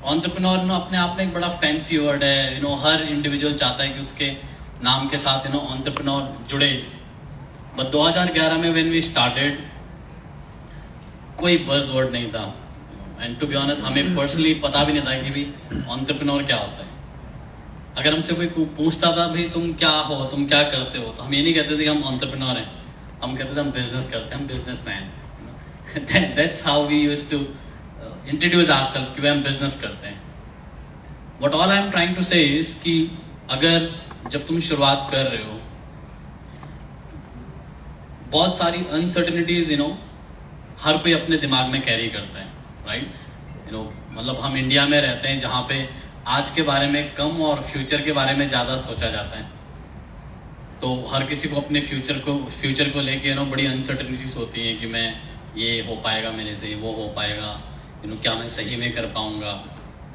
Entrepreneur अपने आप में एक बड़ा फैंसी वर्ड है, हर इंडिविजुअल चाहता है कि उसके नाम के साथ एंटरप्रेन्योर जुड़े। बट 2011 में व्हेन वी स्टार्टेड, कोई बज़ वर्ड नहीं था, एंड टू बी ऑनेस्ट हमें पर्सनली पता भी नहीं था कि भाई एंटरप्रेन्योर क्या होता है। अगर हमसे कोई पूछता था भाई तुम क्या हो, तुम क्या करते हो, तो हम ये नहीं कहते थे कि हम एंटरप्रेन्योर हैं, हम कहते थे हम बिजनेस करते हैं, हम businessman. That's how we used to introduce ourself कि हम बिजनेस करते हैं। What all I am trying to say is कि अगर जब तुम शुरुआत कर रहे हो, बहुत सारी अनसर्टेनिटीज हर कोई अपने दिमाग में कैरी करता है, राइट। मतलब हम इंडिया में रहते हैं जहाँ पे आज के बारे में कम और फ्यूचर के बारे में ज़्यादा सोचा जाता है। तो हर किसी को अपने फ्यूचर को लेके बड़ी अनसर्टेनिटीज होती है कि मैं ये हो पाएगा मेरे से, वो हो पाएगा, क्या मैं सही में कर पाऊंगा,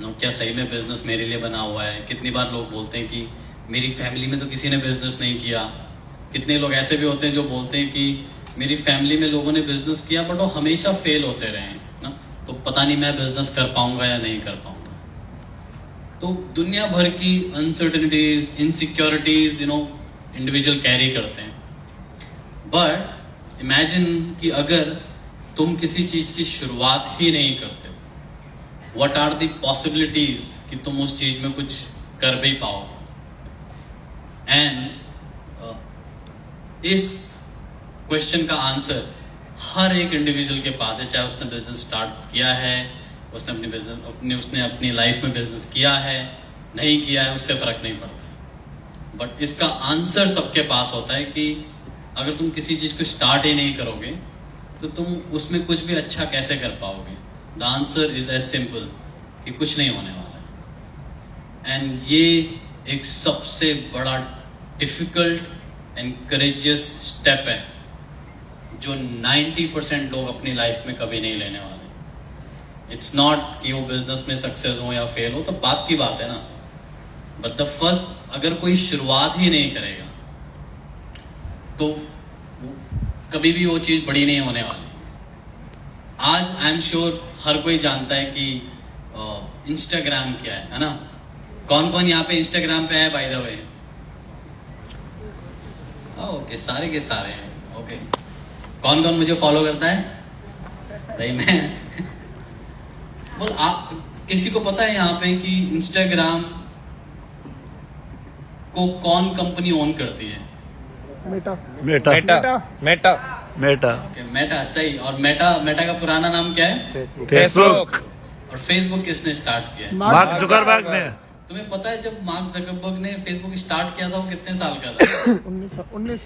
क्या सही में बिजनेस मेरे लिए बना हुआ है। कितनी बार लोग बोलते हैं कि मेरी फैमिली में तो किसी ने बिजनेस नहीं किया। कितने लोग ऐसे भी होते हैं जो बोलते हैं कि मेरी फैमिली में लोगों ने बिजनेस किया बट वो हमेशा फेल होते रहे हैं ना, तो पता नहीं मैं बिजनेस कर पाऊंगा या नहीं कर पाऊंगा। तो दुनिया भर की अनसर्टेनिटीज, इनसिक्योरिटीज इंडिविजुअल कैरी करते हैं। बट इमेजिन कि अगर तुम किसी चीज की शुरुआत ही नहीं करते, व्हाट आर द पॉसिबिलिटीज कि तुम उस चीज में कुछ कर भी पाओ। एंड इस क्वेश्चन का आंसर हर एक इंडिविजुअल के पास है, चाहे उसने बिजनेस स्टार्ट किया है, उसने अपनी लाइफ में बिजनेस किया है, नहीं किया है, उससे फर्क नहीं पड़ता। बट इसका आंसर सबके पास होता है कि अगर तुम किसी चीज को स्टार्ट ही नहीं करोगे तो तुम उसमें कुछ भी अच्छा कैसे कर पाओगे। The answer is as simple कि कुछ नहीं होने वाला है। एंड ये एक सबसे बड़ा डिफिकल्ट एंड करेजियस स्टेप है जो 90% लोग अपनी लाइफ में कभी नहीं लेने वाले। इट्स नॉट कि वो बिजनेस में सक्सेस हो या फेल हो, तो बात की बात है ना, बट द फर्स्ट, अगर कोई शुरुआत ही नहीं करेगा तो कभी भी वो चीज बड़ी नहीं होने वाली। आज आई एम श्योर हर कोई जानता है कि इंस्टाग्राम क्या है ना। कौन कौन यहाँ पे इंस्टाग्राम पे है बाय द वे? ओके, सारे के सारे हैं। ओके, कौन कौन मुझे फॉलो करता है? भाई मैं बोल, आप किसी को पता है यहाँ पे कि इंस्टाग्राम को कौन कंपनी ओन करती है? मेटा। ओके, मेटा, सही। और मेटा का पुराना नाम क्या है? फेसबुक। और फेसबुक किसने स्टार्ट किया है? मार्क जुकरबर्ग ने। तुम्हें पता है जब मार्क जकरबर्ग ने फेसबुक स्टार्ट किया था वो कितने साल का था? 19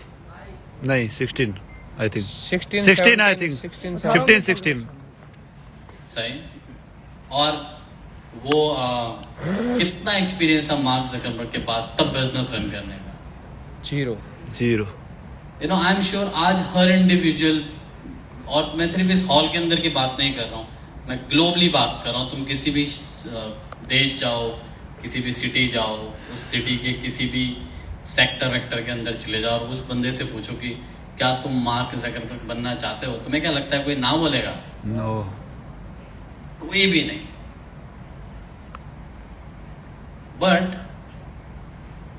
नहीं 16 आई थिंक 16 आई थिंक 15-16। सही। और वो कितना एक्सपीरियंस था मार्क जकरबर्ग के पास तब बिजनेस रन करने का? जीरो। आई एम श्योर आज हर इंडिविजुअल, और मैं सिर्फ इस हॉल के अंदर की बात नहीं कर रहा हूँ, मैं ग्लोबली बात कर रहा हूँ। तुम किसी भी देश जाओ, किसी भी सिटी जाओ, उस सिटी के किसी भी सेक्टर वेक्टर के अंदर चले जाओ और उस बंदे से पूछो कि क्या तुम मार्क जकरबर्ग बनना चाहते हो, तुम्हें क्या लगता है कोई ना बोलेगा? नो, कोई भी नहीं। बट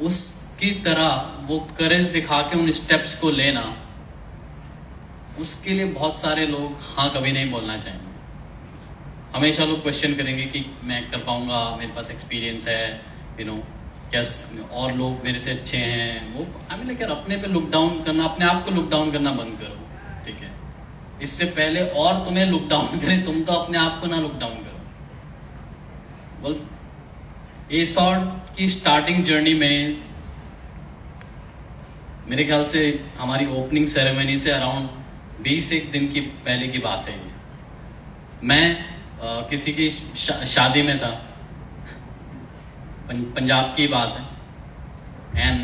उसकी तरह वो करेज दिखा के उन स्टेप्स को लेना, उसके लिए बहुत सारे लोग हाँ कभी नहीं बोलना चाहेंगे। हमेशा लोग क्वेश्चन करेंगे कि मैं कर पाऊंगा, मेरे पास एक्सपीरियंस है, क्या और लोग मेरे से अच्छे हैं। वो लाइक यार, अपने पे लुक डाउन करना, अपने आप को लुक डाउन करना बंद करो, ठीक है? इससे पहले और तुम्हें लुक डाउन करें, तुम तो अपने आप को ना लुक डाउन करो। बोल, एसॉर्ट की स्टार्टिंग जर्नी में मेरे ख्याल से हमारी ओपनिंग सेरेमनी से अराउंड 21 दिन की पहले की बात है ये। मैं किसी की शादी में था, पंजाब की बात है। एंड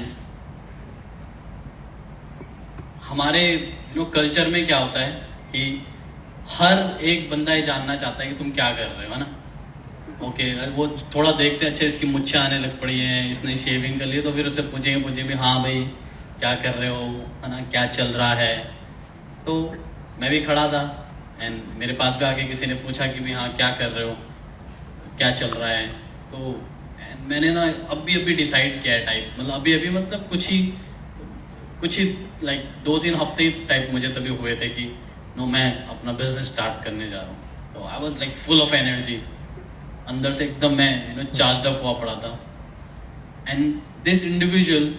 हमारे कल्चर में क्या होता है कि हर एक बंदा ये जानना चाहता है कि तुम क्या कर रहे हो, है ना। ओके, वो थोड़ा देखते हैं, अच्छा इसकी मुच्छें आने लग पड़ी हैं, इसने शेविंग कर ली, तो फिर उससे पूछेंगे भी हाँ भाई क्या कर रहे हो, है ना, क्या चल रहा है। तो मैं भी खड़ा था एंड मेरे पास भी आके किसी ने पूछा कि भाई हाँ क्या कर रहे हो, क्या चल रहा है। तो मैंने ना अभी डिसाइड किया है टाइप, मतलब अभी मतलब कुछ ही लाइक 2-3 हफ्ते ही टाइप मुझे तभी हुए थे कि नो मैं अपना बिजनेस स्टार्ट करने जा रहा हूँ। तो I was like full of energy, अंदर से एकदम मैं चार्ज अप हुआ पड़ा था। एंड दिस इंडिविजुअल,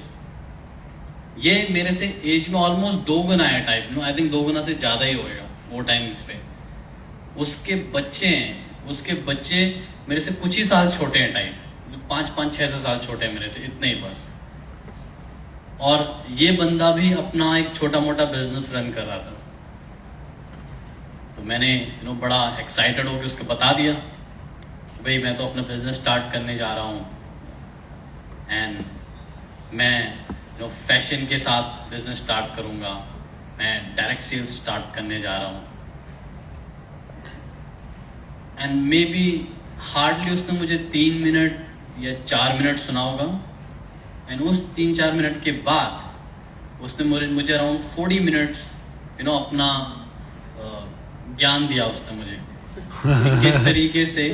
ये मेरे से एज में ऑलमोस्ट 2 गुना है टाइप, आई थिंक 2 गुना से ज्यादा ही होएगा वो टाइम पे। उसके बच्चे मेरे से कुछ ही साल छोटे हैं टाइप, 5-6 साल छोटे हैं मेरे से, इतने ही बस। और ये बंदा भी अपना एक छोटा मोटा बिजनेस रन कर रहा था। तो मैंने बड़ा एक्साइटेड होकर उसको बता दिया कि भाई मैं तो अपना बिजनेस स्टार्ट करने जा रहा हूँ, एंड मैं फैशन के साथ बिजनेस स्टार्ट करूंगा, मैं डायरेक्ट सेल्स स्टार्ट करने जा रहा हूँ। एंड मे बी हार्डली उसने मुझे 3 मिनट या 4 मिनट सुना होगा। एंड उस 3-4 मिनट के बाद उसने मुझे अराउंड 40 मिनट्स अपना ज्ञान दिया उसने मुझे कि किस तरीके से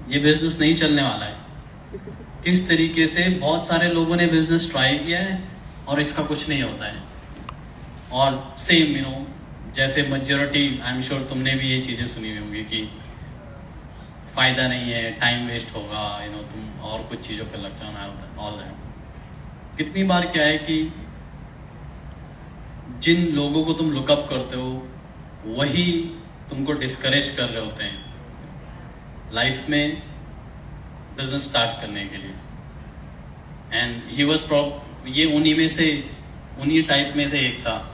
ये बिजनेस नहीं चलने वाला है, किस तरीके से बहुत सारे लोगों ने बिजनेस ट्राई किया है और इसका कुछ नहीं होता है। और सेम जैसे मेजॉरिटी, आई एम श्योर तुमने भी ये चीजें सुनी हुई होंगी कि फायदा नहीं है, टाइम वेस्ट होगा, तुम और कुछ चीजों पे लग जाना, ऑल दैट। कितनी बार क्या है कि जिन लोगों को तुम लुकअप करते हो वही तुमको डिस्करेज कर रहे होते हैं लाइफ में बिजनेस स्टार्ट करने के लिए। एंड ही वाज ये उन्हीं टाइप में से एक था।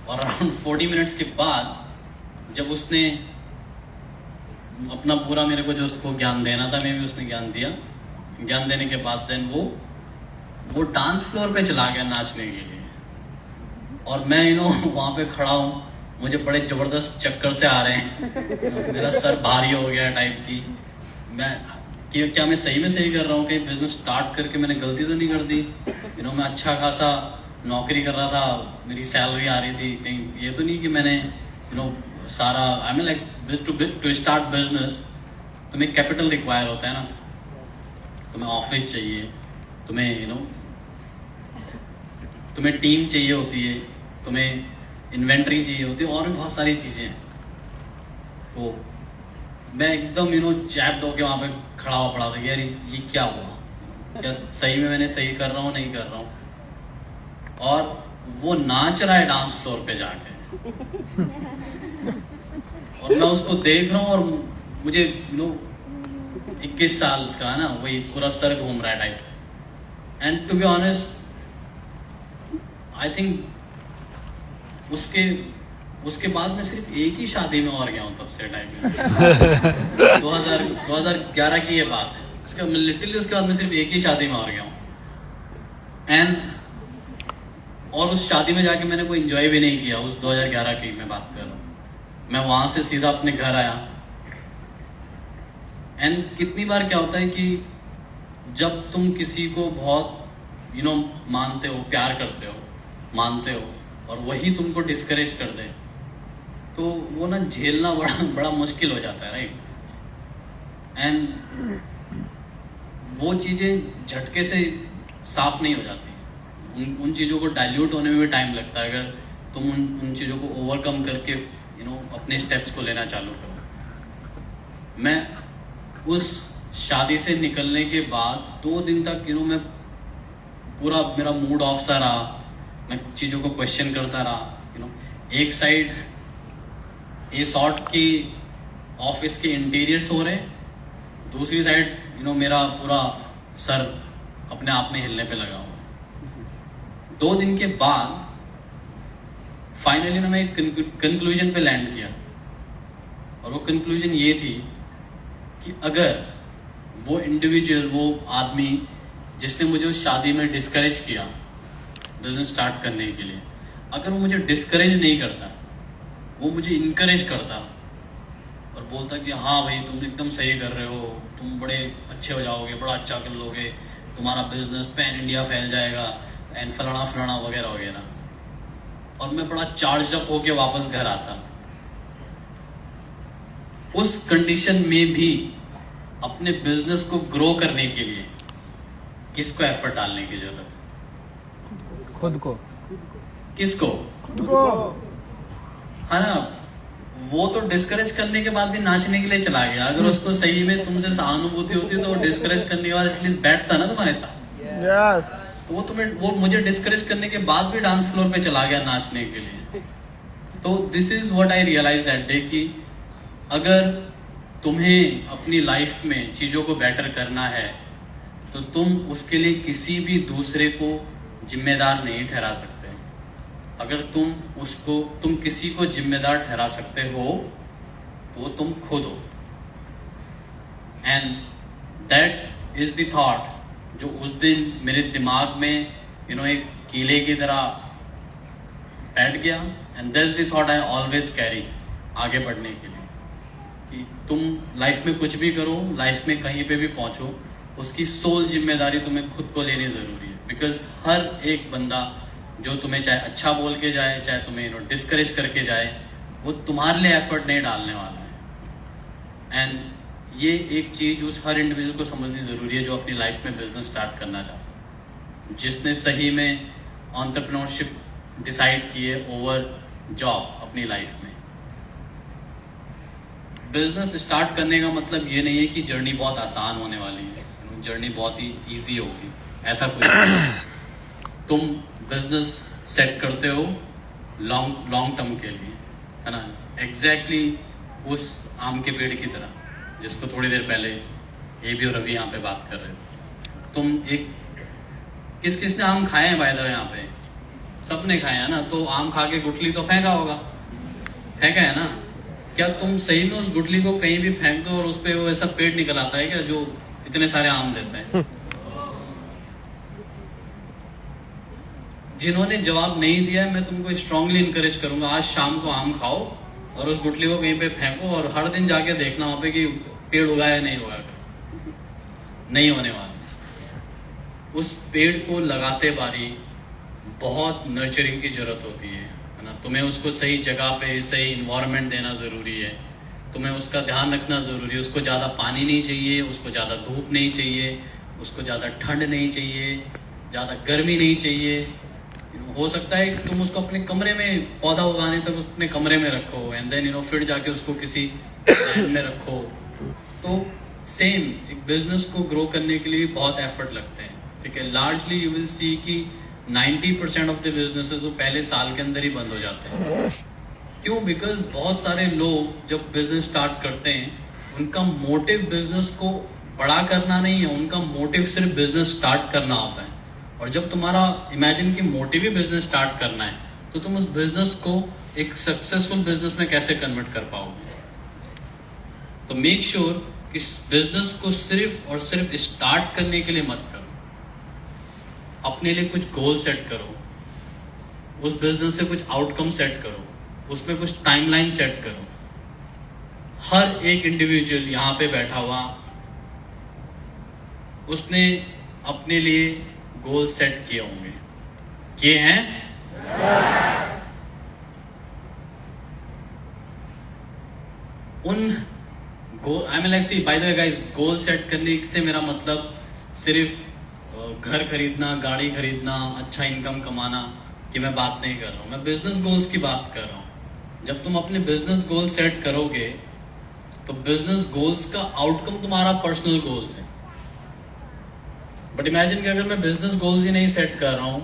और अराउंड 40 मिनट्स के बाद जब उसने अपना पूरा मेरे को जो उसको ज्ञान देना था, मैं भी उसने ज्ञान दिया। ज्ञान देने के बाद देन वो डांस फ्लोर पे चला गया नाचने के लिए। और मैं वहां पे खड़ा हूँ, मुझे बड़े जबरदस्त चक्कर से आ रहे हैं, मेरा सर भारी हो गया टाइप की। क्या मैं सही में सही कर रहा हूँ? कहीं बिजनेस स्टार्ट करके मैंने गलती तो नहीं कर दी? मैं अच्छा खासा नौकरी कर रहा था, मेरी सैलरी आ रही थी, कहीं ये तो नहीं कि मैंने सारा, I mean like to start business तुम्हें कैपिटल रिक्वायर होता है ना, तुम्हें ऑफिस चाहिए, तुम्हें टीम चाहिए होती है, तुम्हें इन्वेंट्री चाहिए होती है, और भी बहुत सारी चीजें हैं। तो मैं एकदम चैप्ड होके वहां पे खड़ा हुआ पड़ा था कि यार ये क्या हुआ, क्या सही में मैंने सही कर रहा हूँ नहीं कर रहा हूँ? और वो नाच रहा है डांस फ्लोर पे जाके और मैं उसको देख रहा हूँ, और मुझे 21 साल का ना, वही पूरा सर घूम रहा है type. And to be honest, I think उसके बाद मैं सिर्फ एक ही शादी में और गया हूँ तब से टाइम में 2011 की ये बात है। लिटरली उसके बाद मैं सिर्फ एक ही शादी में और गया हूँ। और उस शादी में जाके मैंने कोई एंजॉय भी नहीं किया। उस 2011 की मैं बात कर रहा हूँ। मैं वहां से सीधा अपने घर आया। एंड कितनी बार क्या होता है कि जब तुम किसी को बहुत मानते हो, प्यार करते हो, मानते हो, और वही तुमको डिस्करेज कर दे, तो वो ना झेलना बड़ा मुश्किल हो जाता है, राइट? एंड वो चीजें झटके से साफ नहीं हो जाती। उन चीजों को डाइल्यूट होने में भी टाइम लगता है, अगर तुम उन चीजों को ओवरकम करके अपने स्टेप्स को लेना चालू करो। मैं उस शादी से निकलने के बाद 2 दिन तक मैं पूरा, मेरा मूड ऑफ सा रहा, मैं चीजों को क्वेश्चन करता रहा। एक साइड ए सॉर्ट की ऑफिस के इंटीरियर्स हो रहे, दूसरी साइड मेरा पूरा सर अपने आप में हिलने पे लगा हुआ। 2 दिन के बाद फाइनली ना मैं एक कंक्लूजन पे लैंड किया, और वो कंक्लूजन ये थी कि अगर वो इंडिविजुअल, वो आदमी जिसने मुझे उस शादी में डिस्करेज किया बिजनेस स्टार्ट करने के लिए, अगर वो मुझे डिस्करेज नहीं करता, वो मुझे इनकरेज करता और बोलता कि हाँ भाई तुम एकदम सही कर रहे हो, तुम बड़े अच्छे हो जाओगे, बड़ा अच्छा कर लोगे, तुम्हारा बिजनेस पैन इंडिया फैल जाएगा, एंड फलाना फलाना वगैरह वगैरह, और मैं बड़ा चार्ज अप होके वापस घर आता। उस कंडीशन में भी अपने बिजनेस को ग्रो करने के लिए किसको एफर्ट डालने की जरूरत है? खुद को। किसको? खुद को। है ना, वो तो डिस्करेज करने के बाद भी नाचने के लिए चला गया। अगर उसको सही में तुमसे सहानुभूति होती तो वो डिस्करेज करने के बाद एटलीस्ट बैठता ना तुम्हारे साथ। यस। वो मुझे डिस्करेज करने के बाद भी डांस फ्लोर पे चला गया नाचने के लिए। तो this is what I realize that day कि अगर तुम्हें अपनी लाइफ में चीजों को बेटर करना है तो तुम उसके लिए किसी भी दूसरे को जिम्मेदार नहीं ठहरा सकते। अगर तुम किसी को जिम्मेदार ठहरा सकते हो तो तुम खुद हो। And that is the thought जो उस दिन मेरे दिमाग में एक कीले की तरह बैठ गया। And that's the thought I always carry आगे बढ़ने के लिए कि तुम लाइफ में कुछ भी करो, लाइफ में कहीं पे भी पहुंचो, उसकी सोल जिम्मेदारी तुम्हें खुद को लेनी जरूरी है। बिकॉज हर एक बंदा जो तुम्हें चाहे अच्छा बोल के जाए, चाहे तुम्हें डिस्करेज करके जाए, वो तुम्हारे लिए एफर्ट नहीं डालने वाला है। एंड ये एक चीज उस हर इंडिविजुअल को समझनी जरूरी है जो अपनी लाइफ में बिजनेस स्टार्ट करना चाहता है, जिसने सही में एंटरप्रेन्योरशिप डिसाइड किए ओवर जॉब अपनी लाइफ में। बिजनेस स्टार्ट करने का मतलब ये नहीं है कि जर्नी बहुत आसान होने वाली है, जर्नी बहुत ही इजी होगी, ऐसा कुछ नहीं। तुम बिजनेस सेट करते हो लॉन्ग टर्म के लिए, है ना, एग्जैक्टली उस आम के पेड़ की तरह जिसको थोड़ी देर पहले ए बी और रवि यहाँ पे बात कर रहे हो। तुम किसने आम खाए हैं बाय द वे? यहाँ पे सबने खाए हैं ना। तो आम खा के गुठली तो फेंका होगा, फेंका है ना। क्या तुम सही में उस गुठली को कहीं भी फेंक दो और उस पे वो ऐसा पेड़ निकल आता है क्या जो इतने सारे आम देता है? जिन्होंने जवाब नहीं दिया है, मैं तुमको स्ट्रांगली इंकरेज करूंगा, आज शाम को आम खाओ और उस गुठली को कहीं पे फेंको और हर दिन जाके देखना वहां पे कि पेड़ उगा है नहीं उगा, नहीं होने वाला। उस पेड़ को लगाते बारी बहुत नर्चरिंग की जरूरत होती है ना। तुम्हें उसको सही जगह पे सही इन्वायरमेंट देना जरूरी है, तुम्हें उसका ध्यान रखना जरूरी है। उसको ज्यादा पानी नहीं चाहिए, उसको ज्यादा धूप नहीं चाहिए, उसको ज्यादा ठंड नहीं चाहिए, ज्यादा गर्मी नहीं चाहिए। हो सकता है कि तुम उसको अपने कमरे में पौधा उगाने तक अपने कमरे में रखो एंड देन फिर जाके उसको किसी लैंड में रखो। तो सेम एक बिजनेस को ग्रो करने के लिए बहुत एफर्ट लगते हैं, ठीक है। लार्जली यू विल सी कि 90% ऑफ द बिजनेसेस वो पहले साल के अंदर ही बंद हो जाते हैं। क्यों? बिकॉज बहुत सारे लोग जब बिजनेस स्टार्ट करते हैं उनका मोटिव बिजनेस को बड़ा करना नहीं है, उनका मोटिव सिर्फ बिजनेस स्टार्ट करना होता है। और जब तुम्हारा इमेजिन की मोटिव ही बिजनेस स्टार्ट करना है तो तुम उस बिजनेस को एक सक्सेसफुल बिजनेस में कैसे कन्वर्ट कर पाओगे? तो मेक श्योर कि इस बिजनेस को सिर्फ और सिर्फ स्टार्ट करने के लिए मत करो। अपने लिए कुछ गोल सेट करो, उस बिजनेस से कुछ आउटकम सेट करो, उसमें कुछ टाइमलाइन सेट करो। हर एक इंडिविजुअल यहाँ पे बैठा हुआ उसने अपने लिए गोल सेट किए होंगे, किए हैं? उन goal, I mean like see by the way guys, goal set करने से मेरा मतलब सिर्फ घर खरीदना, गाड़ी खरीदना, अच्छा इनकम कमाना की मैं बात नहीं कर रहा हूं। मैं बिजनेस गोल्स की बात कर रहा हूं। जब तुम अपने बिजनेस गोल सेट करोगे तो बिजनेस गोल्स का आउटकम तुम्हारा पर्सनल गोल्स है। बट इमेजिन कि अगर मैं बिजनेस गोल्स ही नहीं सेट कर रहा हूं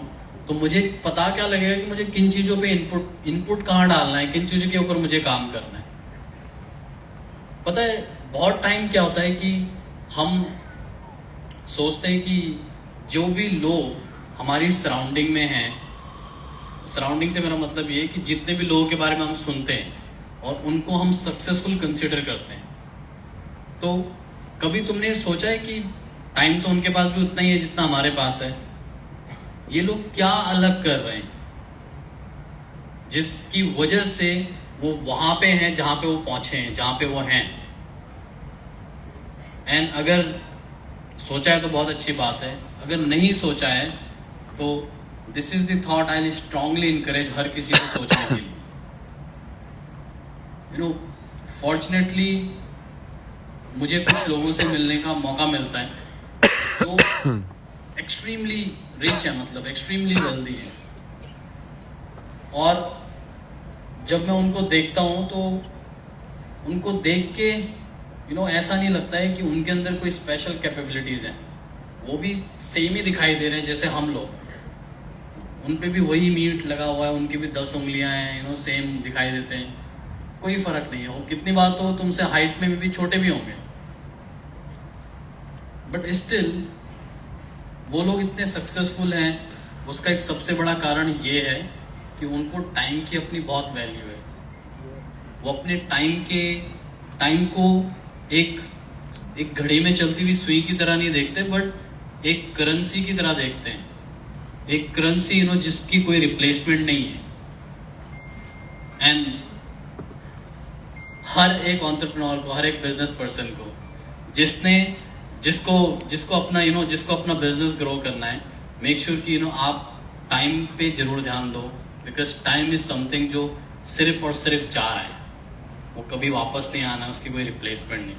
तो मुझे पता क्या लगेगा कि मुझे किन चीजों पे इनपुट कहां डालना है, किन चीजों के ऊपर मुझे काम करना है। पता है बहुत टाइम क्या होता है कि हम सोचते हैं कि जो भी लोग हमारी सराउंडिंग में हैं, सराउंडिंग से मेरा मतलब ये है कि जितने भी लोगों के बारे में हम सुनते हैं और उनको हम सक्सेसफुल कंसिडर करते हैं, तो कभी तुमने सोचा है कि टाइम तो उनके पास भी उतना ही है जितना हमारे पास है। ये लोग क्या अलग कर रहे हैं जिसकी वजह से वो वहां पे हैं जहां पे वो पहुंचे हैं, जहां पे वो हैं। एंड अगर सोचा है तो बहुत अच्छी बात है, अगर नहीं सोचा है तो this is the thought I strongly encourage हर किसी को सोचने के लिए। फॉर्चुनेटली मुझे कुछ लोगों से मिलने का मौका मिलता है जो एक्सट्रीमली रिच है, मतलब एक्सट्रीमली वेल्दी है, और जब मैं उनको देखता हूँ तो उनको देख के ऐसा नहीं लगता है कि उनके अंदर कोई स्पेशल कैपेबिलिटीज हैं। वो भी सेम ही दिखाई दे रहे हैं जैसे हम लोग, उन पे भी वही मीट लगा हुआ है, उनकी भी 10 उंगलियां हैं, सेम दिखाई देते हैं, कोई फर्क नहीं है। वो कितनी बार तो तुमसे हाइट में भी छोटे भी होंगे, बट स्टिल वो लोग इतने सक्सेसफुल हैं। उसका एक सबसे बड़ा कारण ये है कि उनको टाइम की अपनी बहुत वैल्यू है। वो अपने टाइम को एक घड़ी में चलती हुई सुई की तरह नहीं देखते, बट एक करेंसी की तरह देखते हैं। एक करेंसी जिसकी कोई रिप्लेसमेंट नहीं है। एंड हर एक एंटरप्रेन्योर को, हर एक बिजनेस पर्सन को जिसको अपना बिजनेस ग्रो करना है, मेक श्योर कि आप टाइम पे जरूर ध्यान दो, बिकॉज टाइम इज समथिंग जो सिर्फ और सिर्फ जा रहा है, वो कभी वापस नहीं आना, उसकी कोई रिप्लेसमेंट नहीं।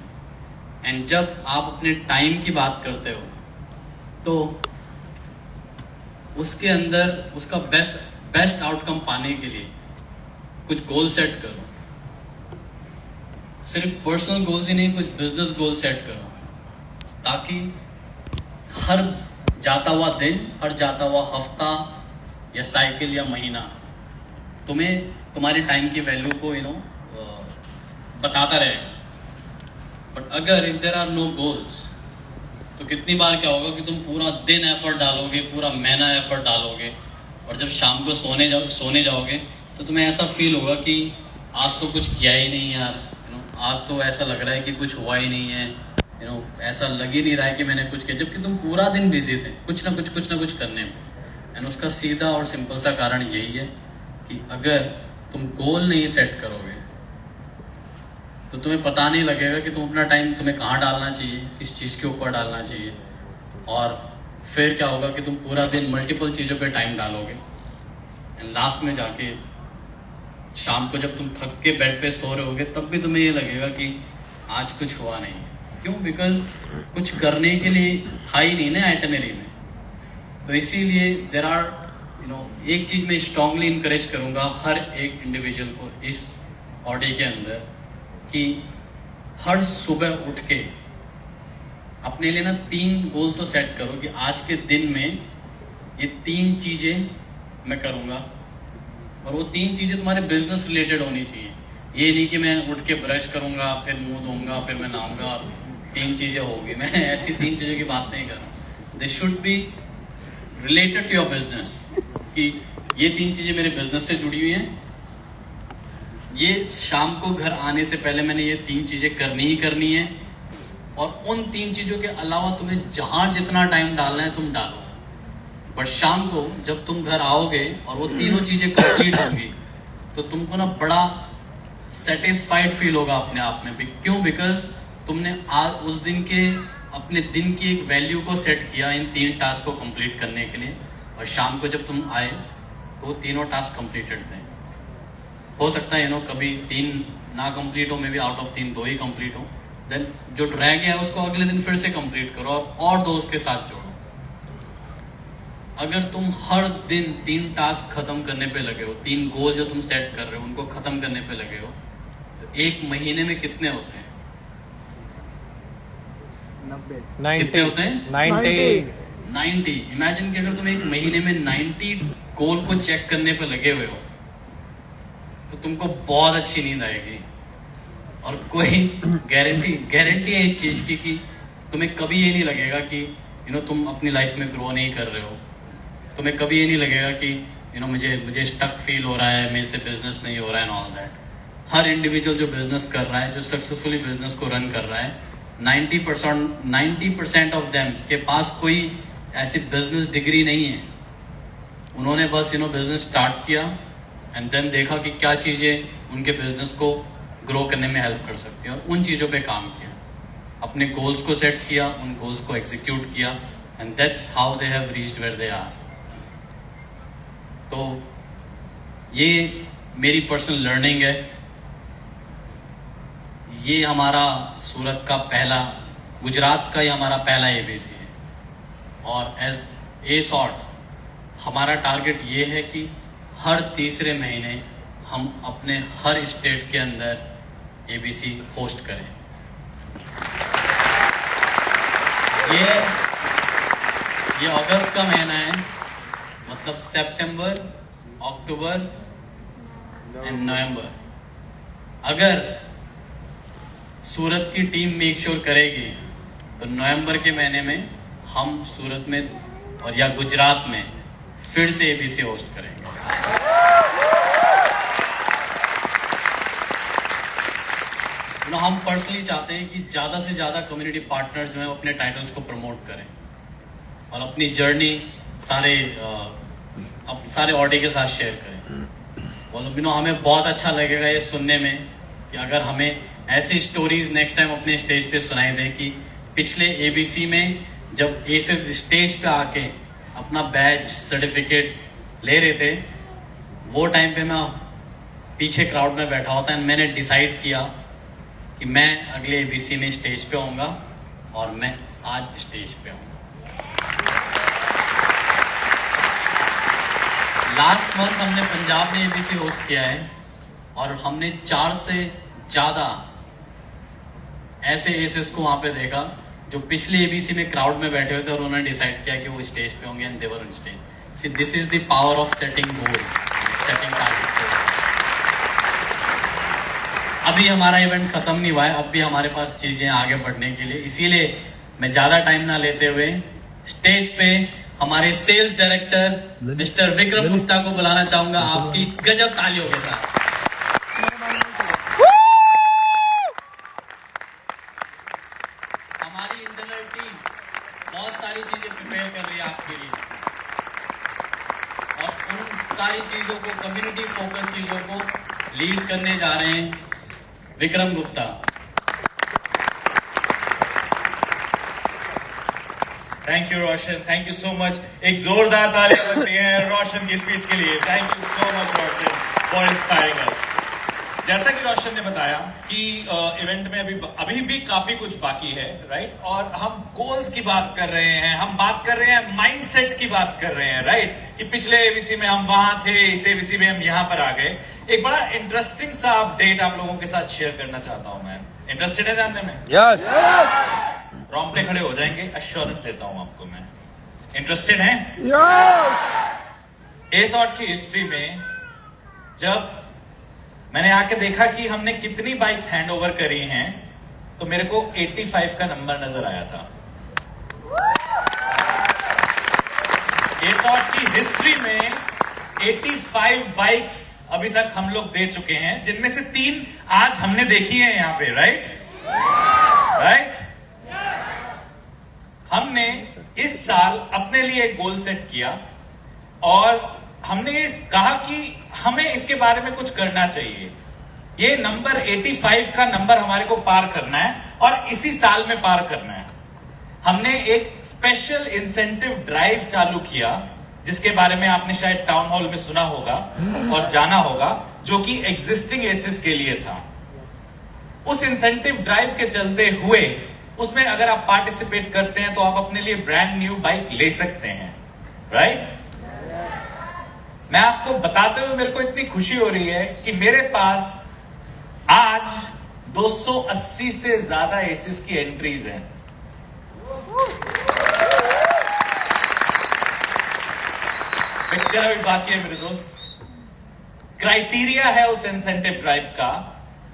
एंड जब आप अपने टाइम की बात करते हो तो उसके अंदर उसका बेस्ट आउटकम पाने के लिए कुछ गोल सेट करो। सिर्फ पर्सनल गोल्स ही नहीं, कुछ बिजनेस गोल सेट करो, ताकि हर जाता हुआ दिन, हर जाता हुआ हफ्ता या साइकिल या महीना तुम्हें तुम्हारी टाइम की वैल्यू को बताता रहेगा। बट अगर if there are no goals, तो कितनी बार क्या होगा कि तुम पूरा दिन एफर्ट डालोगे, पूरा महीना एफर्ट डालोगे, और जब शाम को सोने जाओगे तो तुम्हें ऐसा फील होगा कि आज तो कुछ किया ही नहीं यार, आज तो ऐसा लग रहा है कि कुछ हुआ ही नहीं है, ऐसा लग ही नहीं रहा है कि मैंने कुछ किया, जबकि तुम पूरा दिन बिजी थे कुछ ना कुछ करने में। एंड उसका सीधा और सिंपल सा कारण यही है कि अगर तुम गोल नहीं सेट करोगे तो तुम्हें पता नहीं लगेगा कि तुम अपना टाइम तुम्हें कहाँ डालना चाहिए, किस चीज़ के ऊपर डालना चाहिए, और फिर क्या होगा कि तुम पूरा दिन मल्टीपल चीज़ों पे टाइम डालोगे। एंड लास्ट में जाके शाम को जब तुम थक के बेड पे सो रहे होगे तब भी तुम्हें ये लगेगा कि आज कुछ हुआ नहीं। क्यों? बिकॉज कुछ करने के लिए था ही नहीं ना आइटनरी में। तो इसीलिए देर आर एक चीज़ मैं स्ट्रांगली इनकरेज करूँगा हर एक इंडिविजुअल को इस ऑडी के अंदर, कि हर सुबह उठ के अपने लिए 3 गोल तो सेट करो कि आज के दिन में ये 3 चीजें मैं करूंगा, और वो 3 चीजें तुम्हारे बिजनेस रिलेटेड होनी चाहिए। ये नहीं कि मैं उठ के ब्रश करूंगा, फिर मुंह धोऊंगा, फिर मैं नहाऊंगा, 3 चीजें होगी। मैं ऐसी 3 चीजों की बात नहीं कर रहा। They should be related to your business, कि ये 3 चीजें मेरे बिजनेस से जुड़ी हुई हैं, ये शाम को घर आने से पहले मैंने ये 3 चीजें करनी ही करनी है, और उन 3 चीजों के अलावा तुम्हें जहां जितना टाइम डालना है तुम डालो। बट शाम को जब तुम घर आओगे और वो तीनों चीजें कंप्लीट होंगी तो तुमको बड़ा सेटिस्फाइड फील होगा अपने आप में। क्यों? बिकॉज तुमने आज उस दिन के अपने दिन की एक वैल्यू को सेट किया इन 3 टास्क को कंप्लीट करने के लिए, और शाम को जब तुम आए तो वो तीनों टास्क कंप्लीटेड थे। हो सकता है कभी 3 ना कंप्लीट हो, may be out of 3 2 he complete हो, देन जो रह गया है उसको अगले दिन फिर से कंप्लीट करो और 2 उसके साथ जोड़ो। अगर तुम हर दिन 3 टास्क खत्म करने पे लगे हो, 3 गोल जो तुम सेट कर रहे हो उनको खत्म करने पे लगे हो, तो 1 महीने में कितने होते हैं? 90 कितने होते हैं? 90। इमेजिन कि अगर तुम 1 महीने में 90 गोल को चेक करने पे लगे हुए हो तो तुमको बहुत अच्छी नींद आएगी, और कोई गारंटी है इस चीज की कि तुम्हें कभी ये नहीं लगेगा कि तुम अपनी लाइफ में ग्रो नहीं कर रहे हो। तुम्हें कभी ये नहीं लगेगा कि मुझे स्टक फील हो रहा है, मेरे से बिजनेस नहीं हो रहा है, ऑल दैट। हर इंडिविजुअल जो बिजनेस कर रहा है, जो सक्सेसफुली बिजनेस को रन कर रहा है, 90% ऑफ देम के पास कोई ऐसी बिजनेस डिग्री नहीं है। उन्होंने बस बिजनेस स्टार्ट किया एंड देन देखा कि क्या चीजें उनके बिजनेस को ग्रो करने में हेल्प कर सकती है, और उन चीजों पे काम किया, अपने गोल्स को सेट किया, उन गोल्स को एग्जीक्यूट किया, and that's how they have reached where they are. तो ये मेरी पर्सनल लर्निंग है, ये हमारा सूरत का पहला, गुजरात का ये हमारा पहला एबीसी है। और एज ए सॉर्ट हमारा टारगेट ये है कि हर तीसरे महीने हम अपने हर स्टेट के अंदर एबीसी होस्ट करें। ये अगस्त का महीना है, मतलब सितंबर, अक्टूबर एंड नवंबर। अगर सूरत की टीम मेक श्योर करेगी तो नवंबर के महीने में हम सूरत में और या गुजरात में फिर से एबीसी होस्ट करेंगे। हम पर्सनली चाहते हैं कि ज्यादा से ज्यादा कम्युनिटी पार्टनर्स जो हैं अपने टाइटल्स को प्रमोट करें और अपनी जर्नी सारे ऑडियो के साथ शेयर करें। और हमें बहुत अच्छा लगेगा ये सुनने में कि अगर हमें ऐसी स्टोरीज नेक्स्ट टाइम अपने स्टेज पे सुनाई दें कि पिछले एबीसी में जब एसेस स्टेज पे आके अपना बैच सर्टिफिकेट ले रहे थे, वो टाइम पे मैं पीछे क्राउड में बैठा होता है। मैंने डिसाइड किया कि मैं अगले एबीसी में स्टेज पे आऊँगा और मैं आज स्टेज पे आऊँगा। लास्ट मंथ हमने पंजाब में एबीसी होस्ट किया है और हमने 4 से ज़्यादा ऐसे एसेस को वहाँ पे देखा जो पिछले एबीसी में क्राउड में बैठे हुए थे और उन्होंने डिसाइड किया कि वो स्टेज पे होंगे and they were on stage. See this is the power of setting goals, setting target goals. अभी हमारा इवेंट खत्म नहीं हुआ है, अब भी हमारे पास चीजें आगे बढ़ने के लिए, इसीलिए मैं ज्यादा टाइम ना लेते हुए स्टेज पे हमारे sales director mister Vikram Gupta को बुलाना चाहूंगा आपकी गजब तालियों के साथ। हमारी इंटरनल टीम बहुत सारी चीजें प्रिपेयर कर रही है आपके लिए और उन सारी चीजों को, कम्युनिटी फोकस चीजों को लीड करने जा रहे हैं Vikram Gupta. Thank you Roshan, thank you so much. एक जोरदार तालियां बनती हैं रोशन की स्पीच के लिए। Thank you so much Roshan for inspiring अस। जैसा कि रोशन ने बताया कि इवेंट में अभी भी काफी कुछ बाकी है, राइट? और हम गोल्स की बात कर रहे हैं, हम बात कर रहे हैं माइंडसेट की बात कर रहे हैं, राइट? कि पिछले एबीसी में हम वहां थे, इस एबीसी में हम यहां पर आ गए। एक बड़ा इंटरेस्टिंग सा अपडेट आप लोगों के साथ शेयर करना चाहता हूं मैं। इंटरेस्टेड है जानने में? यस। रोंगटे खड़े हो जाएंगे, एश्योरेंस देता हूं आपको मैं। इंटरेस्टेड हैं? यस। ए सॉर्ट की हिस्ट्री में जब मैंने आके देखा कि हमने कितनी बाइक्स हैंड ओवर करी हैं, तो मेरे को 85 का नंबर नजर आया था। ए सॉर्ट की हिस्ट्री में 85 बाइक्स अभी तक हम लोग दे चुके हैं, जिनमें से 3 आज हमने देखी है यहां पे, राइट? राइट? हमने इस साल अपने लिए एक गोल सेट किया और हमने कहा कि हमें इसके बारे में कुछ करना चाहिए। ये नंबर 85 का नंबर हमारे को पार करना है और इसी साल में पार करना है। हमने एक स्पेशल इंसेंटिव ड्राइव चालू किया, जिसके बारे में आपने शायद टाउन हॉल में सुना होगा और जाना होगा, जो कि एग्जिस्टिंग एसेस के लिए था। उस इंसेंटिव ड्राइव के चलते हुए उसमें अगर आप पार्टिसिपेट करते हैं तो आप अपने लिए ब्रांड न्यू बाइक ले सकते हैं, राइट? मैं आपको बताते हुए मेरे को इतनी खुशी हो रही है कि मेरे पास आज 280 से ज्यादा एसेस की एंट्रीज हैं। पिक्चर अभी बाकी है मेरे दोस्त। क्राइटेरिया है उस इंसेंटिव ड्राइव का,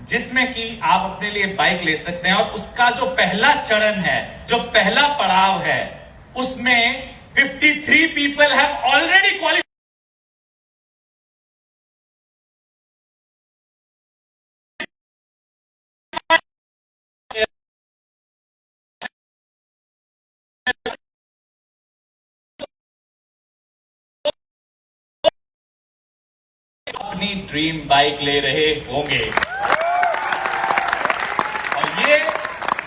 जिसमें कि आप अपने लिए बाइक ले सकते हैं और उसका जो पहला चरण है, जो पहला पड़ाव है, उसमें 53 पीपल हैव ऑलरेडी क्वालिफाइड। अपनी ड्रीम बाइक ले रहे होंगे। और ये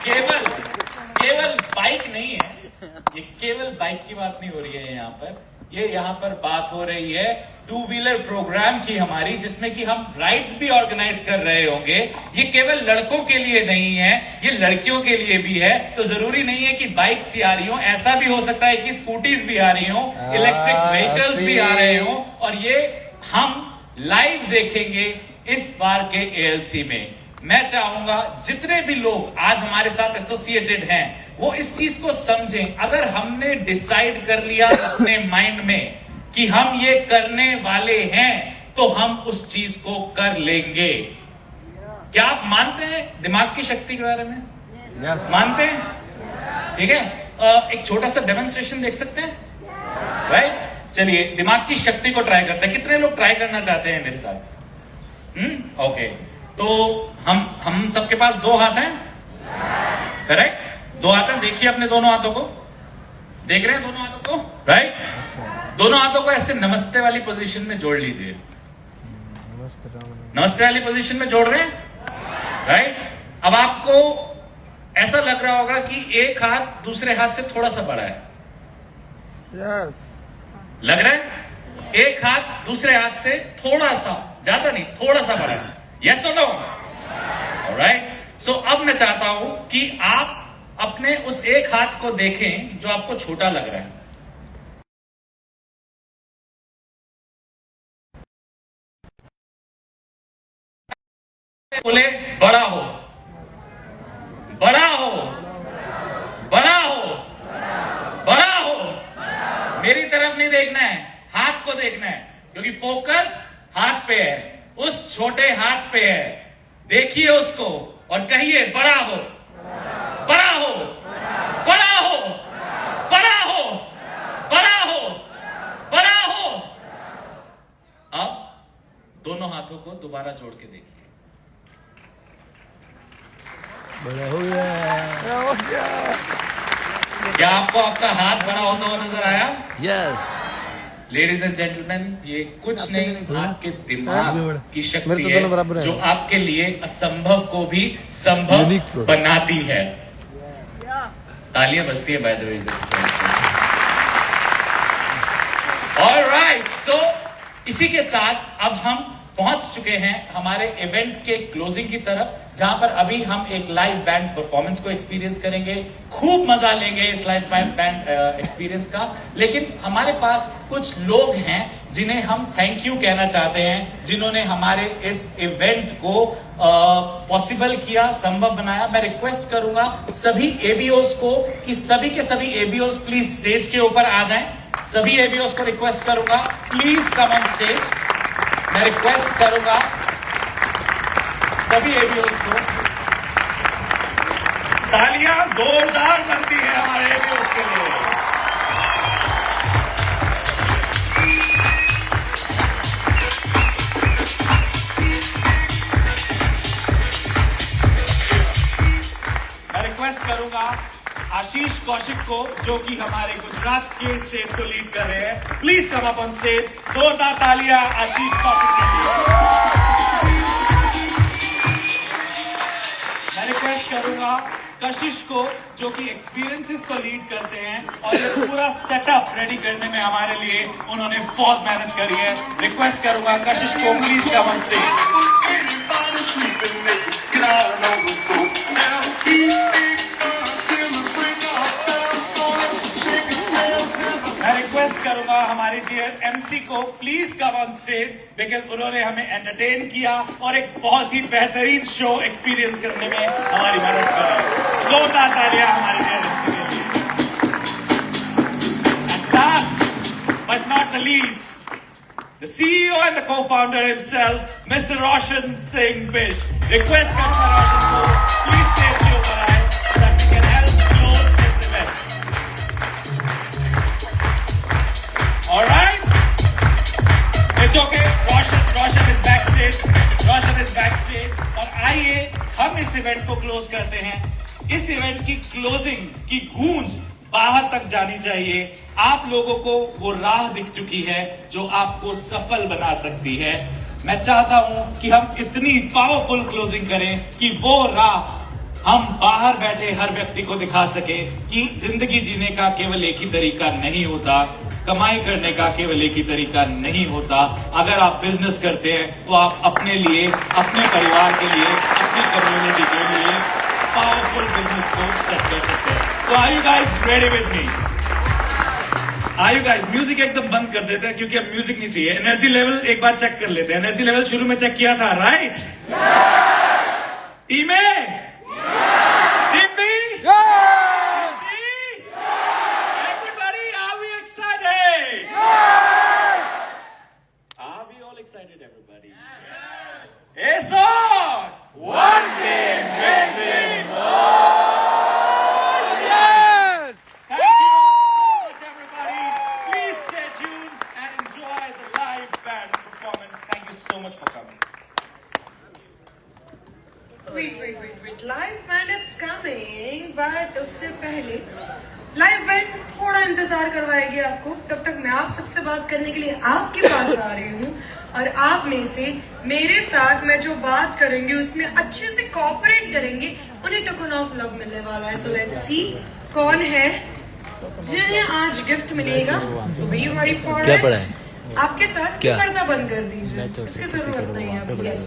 केवल बाइक नहीं है, ये केवल बाइक की बात नहीं हो रही है यहाँ पर। ये यहाँ पर बात हो रही है 2-व्हीलर प्रोग्राम की हमारी, जिसमें कि हम राइड्स भी ऑर्गेनाइज कर रहे होंगे। ये केवल लड़कों के लिए नहीं है, ये लड़कियों के लिए भी है। तो जरूरी नहीं है कि बाइक्स ही आ रही हो, ऐसा भी हो सकता है कि स्कूटीज भी आ रही हो, इलेक्ट्रिक व्हीकल्स भी आ रहे हो, और ये हम लाइव देखेंगे इस बार के एएलसी में। मैं चाहूंगा जितने भी लोग आज हमारे साथ एसोसिएटेड हैं वो इस चीज को समझें। अगर हमने डिसाइड कर लिया अपने माइंड में कि हम ये करने वाले हैं तो हम उस चीज को कर लेंगे। क्या आप मानते हैं दिमाग की शक्ति के बारे में? Yes. मानते हैं? ठीक है, एक छोटा सा डेमोन्स्ट्रेशन देख सकते हैं, राइट? चलिए दिमाग की शक्ति को ट्राई करते हैं। कितने लोग ट्राई करना चाहते हैं मेरे साथ? ओके, तो हम सबके पास 2 हाथ हैं, करेक्ट? 2 हाथ हैं। देखिए अपने दोनों हाथों को, देख रहे हैं दोनों हाथों को, राइट? दोनों हाथों को ऐसे नमस्ते वाली पोजीशन में जोड़ लीजिए। नमस्ते वाली पोजीशन में जोड़ रहे हैं, राइट? अब आपको ऐसा लग रहा होगा कि एक हाथ दूसरे हाथ से थोड़ा सा बड़ा है। Yes. लग रहा है? एक हाथ दूसरे हाथ से थोड़ा सा, ज्यादा नहीं, थोड़ा सा बड़ा है। यस और नो? ऑलराइट, सो अब मैं चाहता हूं कि आप अपने उस एक हाथ को देखें जो आपको छोटा लग रहा है। बोले बड़ा हो, बड़ा हो, बड़ा हो, बड़ा हो। मेरी तरफ नहीं देखना है, हाथ को देखना है, क्योंकि फोकस हाथ पे है, उस छोटे हाथ पे है। देखिए उसको और कहिए बड़ा हो, बड़ा हो, बड़ा हो, बड़ा हो, बड़ा हो, बड़ा हो। अब दोनों हाथों को दोबारा जोड़ के देखिए। बड़ा हो गया। क्या आपको आपका हाथ बड़ा होता हुआ नजर आया? Yes. लेडीज एंड जेंटलमैन, ये कुछ नहीं, आपके दिमाग की शक्ति मेरे तो दोनों है बराबर हैं। जो आपके लिए असंभव को भी संभव Unique product. बनाती है। तालियां बजती है बाय द वे इस एक्सरसाइज पे। ऑलराइट, सो इसी के साथ अब हम पहुंच चुके हैं हमारे इवेंट के क्लोजिंग की तरफ, जहां पर अभी हम एक लाइव बैंड परफॉर्मेंस को एक्सपीरियंस करेंगे। खूब मजा लेंगे इस लाइव बैंड एक्सपीरियंस का। लेकिन हमारे पास कुछ लोग हैं जिन्हें हम थैंक यू कहना चाहते हैं, जिन्होंने हमारे इस इवेंट को पॉसिबल किया, संभव बनाया। मैं रिक्वेस्ट करूंगा सभी एबीओस को कि सभी के सभी एबीओस प्लीज स्टेज के ऊपर आ जाएं। सभी एबीओस को रिक्वेस्ट करूंगा प्लीज कम ऑन स्टेज। मैं रिक्वेस्ट करूंगा सभी एबीओस को। तालियां जोरदार बनती है हमारे एबीओस के लिए। मैं रिक्वेस्ट करूंगा आशीष कौशिक को, जो कि हमारे गुजरात के स्टेज को लीड कर रहे हैं, please come up on stage. जोरदार तालियां आशीष कौशिक के लिए। मैं रिक्वेस्ट करूंगा कशिश को, जो कि एक्सपीरियंसेस को लीड करते हैं, और ये पूरा सेटअप रेडी करने में हमारे लिए उन्होंने बहुत मेहनत करी है। रिक्वेस्ट करूंगा कशिश को, please come on stage. Request करूंगा हमारी डियर एमसी को, please come on stage, because उन्होंने हमें एंटरटेन किया और एक बहुत ही बेहतरीन शो एक्सपीरियंस करने में हमारी मदद कर रहे हैं। जोरदार तालियां हमारे डियर एमसी के लिए। And last but not the least, the CEO and the co-founder himself, Mr. Roshan Singh Bish. Request करूंगा रोशन को प्लीज स्टेज के ऊपर आए, so that we can help close this event. All right? It's okay. Roshan is backstage. Roshan is backstage. और आइए हम इस event को क्लोज करते हैं। इस इवेंट की क्लोजिंग की गूंज बाहर तक जानी चाहिए। आप लोगों को वो राह दिख चुकी है जो आपको सफल बना सकती है। मैं चाहता हूं कि हम इतनी पावरफुल क्लोजिंग करें कि वो राह हम बाहर बैठे हर व्यक्ति को दिखा सके कि जिंदगी जीने का केवल एक ही तरीका नहीं होता, कमाई करने का केवल एक ही तरीका नहीं होता। अगर आप बिजनेस करते हैं तो आप अपने लिए, अपने परिवार के लिए, अपनी कम्युनिटी के लिए पावरफुल बिजनेस को सेट कर सकते हैं। तो are you guys ready with me? Are you guys? Music एकदम बंद कर देते हैं क्योंकि अब म्यूजिक नहीं चाहिए। एनर्जी लेवल एक बार चेक कर लेते हैं। एनर्जी लेवल शुरू में चेक किया था, right? Team A, team B, everybody, are we excited? Are we all excited, everybody? Yes, sir. One team, big team. Oh, yes. Thank you so much, everybody. Please stay tuned and enjoy the live band performance. Thank you so much for coming. Wait. Live band is coming, but उससे पहले live band थोड़ा इंतजार करवाएगी आपको। तब तक मैं आप सबसे बात करने के लिए आपके पास आ रही हूँ और आप में से मेरे साथ मैं जो बात करेंगे उसमें अच्छे से कोऑपरेट करेंगे, उन्हें टोकन ऑफ लव मिलने वाला है। तो लेट्स सी कौन है जिन्हें आज गिफ्ट मिलेगा। सो बी रेडी फॉर इट। आपके साथ की पर्दा बंद कर दीजिए, इसकी जरूरत नहीं है अब। Yes,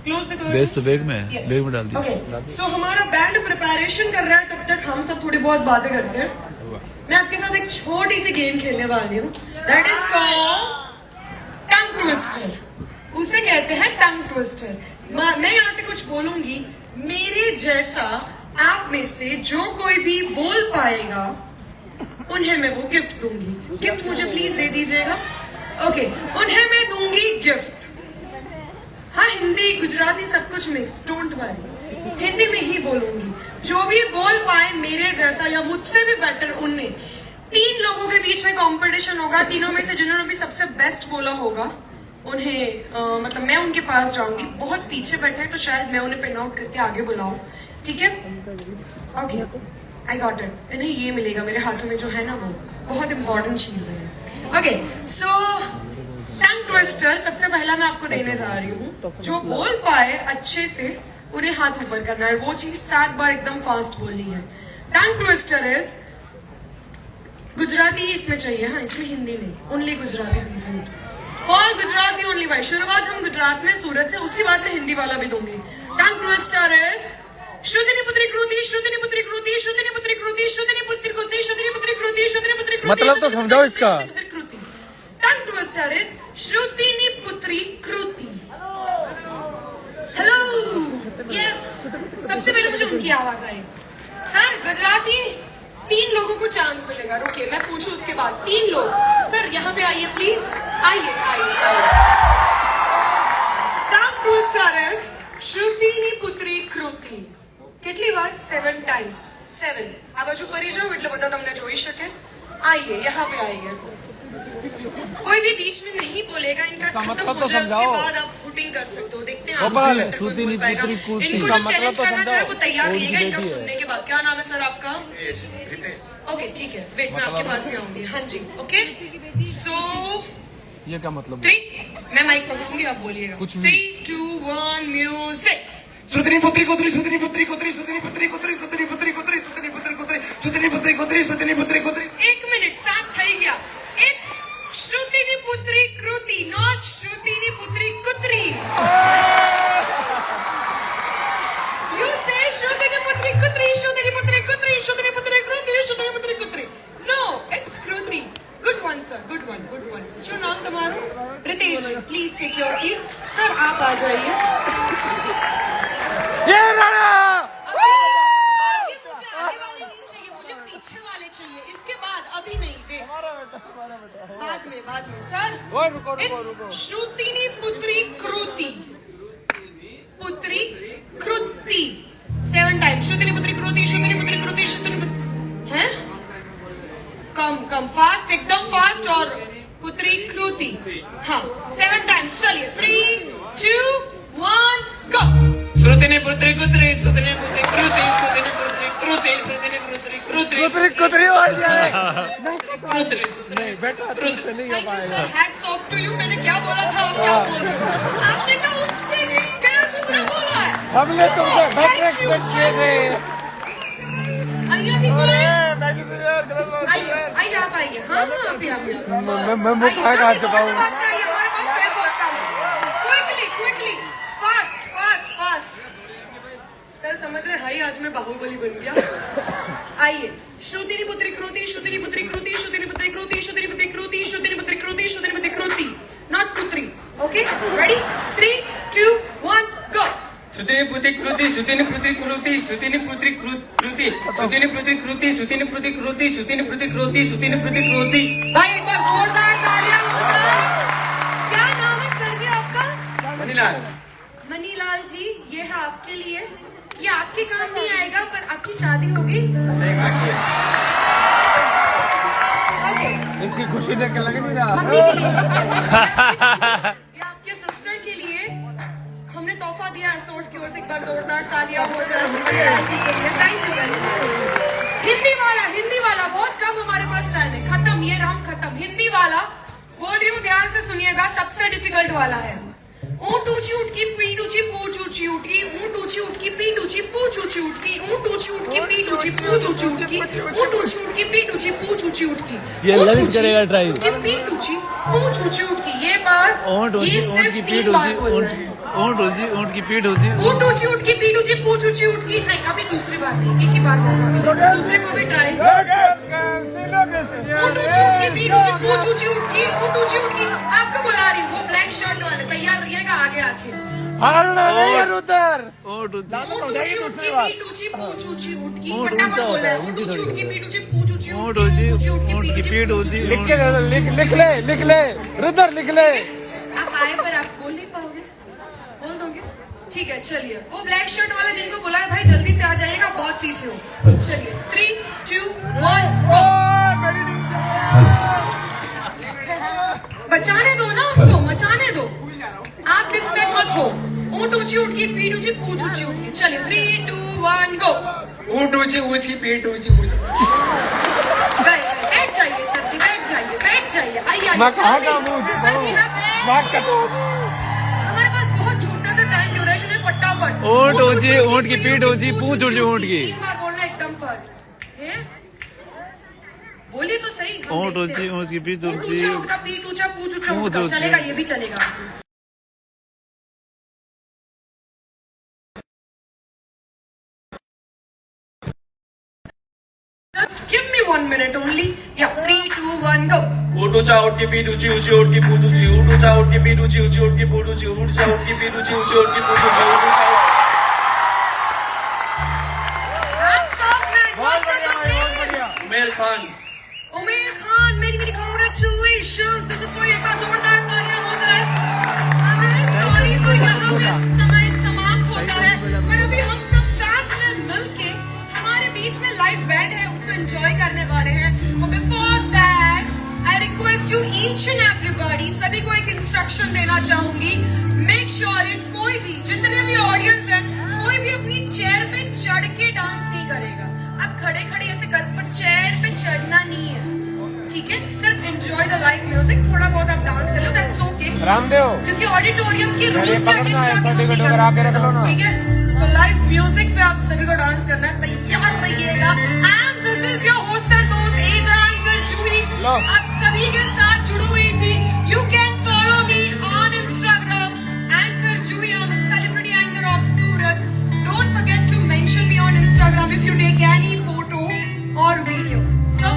close the curtains. Base तो बैग में डाल दिया। ओके, सो हमारा बैंड प्रिपरेशन कर रहा है, तब तक हम सब थोड़ी बहुत बातें करते हैं। मैं आपके साथ एक छोटी सी गेम खेलने वाली हूँ, that is called tongue twister. उसे कहते हैं टंग ट्विस्टर। मैं यहाँ से कुछ बोलूंगी, मेरे जैसा आप में से जो कोई भी बोल पाएगा उन्हें मैं वो गिफ्ट दूंगी। गिफ्ट मुझे प्लीज दे दीजिएगा। ओके, उन्हें मैं दूंगी गिफ्ट। हाँ, हिंदी गुजराती सब कुछ मिक्स, डोंट वरी, हिंदी में ही बोलूंगी। जो भी बोल पाए मेरे जैसा या मुझसे भी बेटर, उन्हें 3 लोगों के बीच में कंपटीशन होगा। तीनों में से जिन्होंने भी सबसे बेस्ट बोला होगा उन्हें मतलब मैं उनके पास जाऊंगी। बहुत पीछे बैठे हैं तो शायद मैं उन्हें पिन आउट करके आगे बुलाऊं, ठीक है? Okay, I got it. इन्हें ये मिलेगा मेरे हाथों में जो है ना, वो बहुत इंपॉर्टेंट चीज है। ओके, सो टंग ट्विस्टर सबसे पहला मैं आपको देने जा रही हूँ। जो बोल पाए अच्छे से उन्हें हाथ ऊपर करना है, वो चीज 7 बार एकदम फास्ट बोलनी है। टंग ट्विस्टर इज गुजराती इसमें चाहिए, हाँ इसमें हिंदी नहीं, only Gujarati people, for Gujarati only भाई। शुरुआत हम गुजरात में सूरत से, उसके बाद में हिंदी वाला भी दूंगी। टंग ट्विस्टर इज श्रुतिनी पुत्री कृति, श्रुतिनी पुत्री कृति, श्रुतिनी पुत्री कृति, श्रुतिनी पुत्री कृति, श्रुतिनी पुत्री कृति, श्रुतिनी पुत्री कृति। मतलब तो समझाओ इसका। टंग ट्विस्टर इज श्रुतिनी पुत्री कृति। हेलो, यस, सबसे पहले मुझे उनकी आवाज आई। सर गुजराती 3 लोगों को चांस मिलेगा। रुकिए मैं पूछूं उसके बाद। 3 लोग सर यहाँ पे आइए प्लीज, आइए। टंग ट्विस्टर इज श्रुतिनी पुत्री कृति। કેટલી વાર? 7 टाइम्स। 7 આ બાજુ ફરી જાઓ એટલે બધા તમને જોઈ શકે। आइए यहाँ पे आइए। कोई भी बीच में नहीं बोलेगा, इनका खत्म हो जाए उसके बाद आप वोटिंग कर सकते हो। देखते हैं आपसे बेटर कोई बोल पाएगा। इनको जो चैलेंज करना चाहे वो तैयार रहिएगा इनका सुनने के बाद। क्या नाम है सर आपका? ओके ठीक है, वेट मैं आपके पास में आऊंगी। हाँ जी, ओके। सो ये क्या मतलब? 3, मैं माइक पकड़ूंगी, आप बोलिएगा। 3, 2, 1 म्यूजिक। सुतनी पुत्री कोतरी, सुतनी पुत्री कोतरी, सुतनी पुत्री कोतरी, सुतनी पुत्री कोतरी, सुतनी पुत्री कोतरी, सुतनी पुत्री कोतरी, सुतनी पुत्री कोतरी। 1 मिनट, साथ થઈ ગયા। इट्स श्रुतिनी पुत्री कृति, नॉट श्रुतिनी पुत्री कुत्री। यू से श्रुतिनी पुत्री कुत्री, श्रुतिनी पुत्री कुत्री, श्रुतिनी पुत्री कृति, श्रुतिनी पुत्री कुत्री। No, it's Kriti. Good one sir, good one. શું નામ તમારું? Ritesh, please take your seat. Sir आप आ जाइए। ये राणा ये मुझे आगे वाले नहीं चाहिए, मुझे पीछे वाले चाहिए। इसके बाद अभी नहीं, बाद में सर। रुको। श्रुतिनी पुत्री कृति, पुत्री कृति 7 टाइम्स। श्रुतिनी पुत्री कृति, श्रुतिनी पुत्री कृति, श्रुतिनी हैं? कम फास्ट, एकदम फास्ट। और पुत्री कृति, हाँ 7 टाइम्स। चलिए 3, 2, 1 गो। श्रुतिनी पुत्री कोतरी, सुतनी पुत्री कृति, सुतनी पुत्री कृति, सुतनी पुत्री कृति, कुतरी वाली है। कृति। नहीं बेटा, तुझसे नहीं हो थैंक यू पाएगा। Sir, hats off to you. मैंने क्या बोला था, आप क्या बोल रहे हो? आपने तो उससे भी क्या दूसरा बोला है। हमने तुमसे बेटर एक्सपेक्ट किए थे। आइए अभी बोले। मैगी से यार गलत बात है। आइए आप आइए, हाँ अभी मैं मुंह खा खा चुका हूँ। हमारे पास टाइम बहुत कम है। Quickly fast. सर समझ रहे हाई, आज मैं बाहुबली बन गया। आइए, श्रुतिनी पुत्री क्रूति, श्रुतिनी पुत्री क्रूति, श्रुतिनी पुत्री क्रूति, श्रुतिनी पुत्री क्रूति, श्रुतिनी पुत्री क्रूति, श्रुतिनी पुत्री क्रूति, नॉट पुत्री। Okay, ready? 3, 2, 1, गो। सुतिनी पुत्री क्रूति, सुतिनी पुत्री क्रूति, सुतिनी पुत्री क्रूति, सुतिनी पुत्री क्रूति, सुतिनी पुत्री क्रूति, सुतिनी पुत्री क्रूति, सुतिनी पुत्री क्रूति। भाई एक बार जोरदार तालियां मतलब। क्या नाम है सर जी आपका? मनीलाल। मनीलाल जी, ये है आपके लिए। ये आपके काम नहीं आएगा, पर आपकी शादी होगी। नहीं बाकी है। ओके, इसकी खुशी देख के लग नहीं रहा। मम्मी के लिए नहीं चाहिए। ये आपके सिस्टर के लिए हमने तोहफा दिया है सोट की ओर से। एक बार जोरदार तालियां हो जाए मनीलाल जी के लिए। Thank you very much. Hindi वाला बहुत कम हमारे पास टाइम है। खत्म, ये राउंड खत्म। हिंदी वाला बोल रही हूँ, ध्यान से सुनिएगा, सबसे डिफिकल्ट वाला है। ऊँट ऊँची उठकी, पीठ ऊँची, पूंछ ऊँची उठकी, ऊँट ऊँची उठकी, पीठ ऊँची, पूंछ ऊँची उठकी, ऊँट ऊँची उठकी, पीठ ऊँची, पूंछ ऊँची उठकी, ऊँट ऊँची उठकी, पीठ ऊँची, पूंछ ऊँची उठकी। ये ललित करेगा ट्राई। पीठ ऊँची, पूंछ ऊँची उठकी। ये बार ऊँट ये ऊँट सिर्फ की पीठ 3 बार ऊँची, बोलना है। ऊँट की पीठ ऊँची। ऊँट ऊँची उठकी, पीठ ऊँची, पूंछ ऊँची उठकी। नहीं, अभी दूसरी बार नहीं, एक ही बार मौका मिलेगा। दूसरे को भी ट्राई। ऊँट ऊँची उठकी, पीठ ऊँची, पूंछ ऊँची उठकी, ऊँट ऊँची उठकी। आपको बुला रही हूँ, वो ब्लैक शर्ट वाले, तैयार रहिएगा आगे आके। उधर ऊँट ऊँची। ऊँट ऊँची उठकी, पीठ ऊँची, पूंछ ऊँची उठकी। ऊँट फटाफट ऊँचा बोलना होता है। है, ऊँट ऊँची ऊँची थोड़ी। उठकी, पीठ ऊँची, पूंछ ऊँची ऊँट उठकी, ऊँची, ऊँट ऊँट की पीठ ऊँची। लिख ले रुद्र लिख ले। आप आए पर आप बोल नहीं पाओगे, बोल दोगे? ठीक है, चलिए। वो ब्लैक शर्ट वाला जिनको बुलाया, भाई जल्दी से आ जाइएगा, बहुत पीछे हो। चलिए, 3, 2, 1, गो। बचाने दो ना उनको, मचाने दो। आप डिस्टर्ब मत हो। ऊँट ऊँची उठकी, पीठ ऊँची, पूंछ ऊँची उठकी। चलिए, 3, 2, 1, गो। ऊँट ऊँची ऊँची, पीठ ऊँची ऊँची। बैठ जाइए सर जी, बैठ जाइए। आइए मैं कहाँ जल्दी। का मुंह सर we have bed। हमारे पास बहुत छोटा सा टाइम ड्यूरेशन है, फटाफट। ऊँट ऊँची, ऊँट की पीठ ऊँची, पूंछ ऊँची ऊँट की। 3 बार बोलना एकदम फास्ट है। बोलिए तो सही। ऊँट ऊँची, ऊँट की पीठ ऊँट ऊँची। ऊँचा उठका, पीठ ऊँचा, पूंछ ऊँचा पूंछ उठका। ऊँची। चलेगा, ये भी चलेगा। Just give me 1 minute only. Yeah, 3, 2, 1, go. ऊँट ऊँचा उठ की पीठ ऊँची ऊँची उठ की पूंछ ऊँची, ऊँट ऊँचा उठ की पीठ ऊँची ऊँची उठ की पूंछ ऊँची, ऊँट ऊँचा उठ की पीठ ऊँची ऊँची उठ की पूंछ ऊँची, ऊँट ऊँचा उठ। Hands up, man. What's your name? उमेर खान। उमेर खान, मेरी congratulations. This is for you. एक बार जोरदार तालियां हो जाए। I'm really sorry पर यहाँ पे समय समाप्त होता है, पर अभी हम सब साथ में मिलके हमारे बीच में लाइव बैंड है, उसको एंजॉय करने वाले हैं। और before that, I request you each and everybody, सभी को एक इंस्ट्रक्शन देना चाहूंगी। Make sure it कोई भी, जितने भी ऑडियंस है, कोई भी अपनी चेयर पे चढ़ के डांस नहीं करेगा। आप खड़े खड़े ऐसे कर्ज पर चेयर पे चढ़ना नहीं है, ठीक है? सिर्फ एंजॉय द लाइव म्यूजिक। थोड़ा बहुत आप डांस कर लो, दैट्स ओके। रामदेव क्योंकि ऑडिटोरियम के रूल्स के पकड़ना है, अगेंस्ट आप सर्टिफिकेट नहीं कर वगैरह आके सकते रख लो डांस, ना। ठीक है? सो लाइव म्यूजिक पे आप सभी को डांस करना है, तैयार रहिएगा। And this is your host and host as a anchor Juhi. लो। आप सभी के साथ जुड़ी हुई थी। You can follow me on Instagram, anchor Juhi. I am a celebrity anchor of Surat. Don't forget to mention me on Instagram if you take any photo और video. So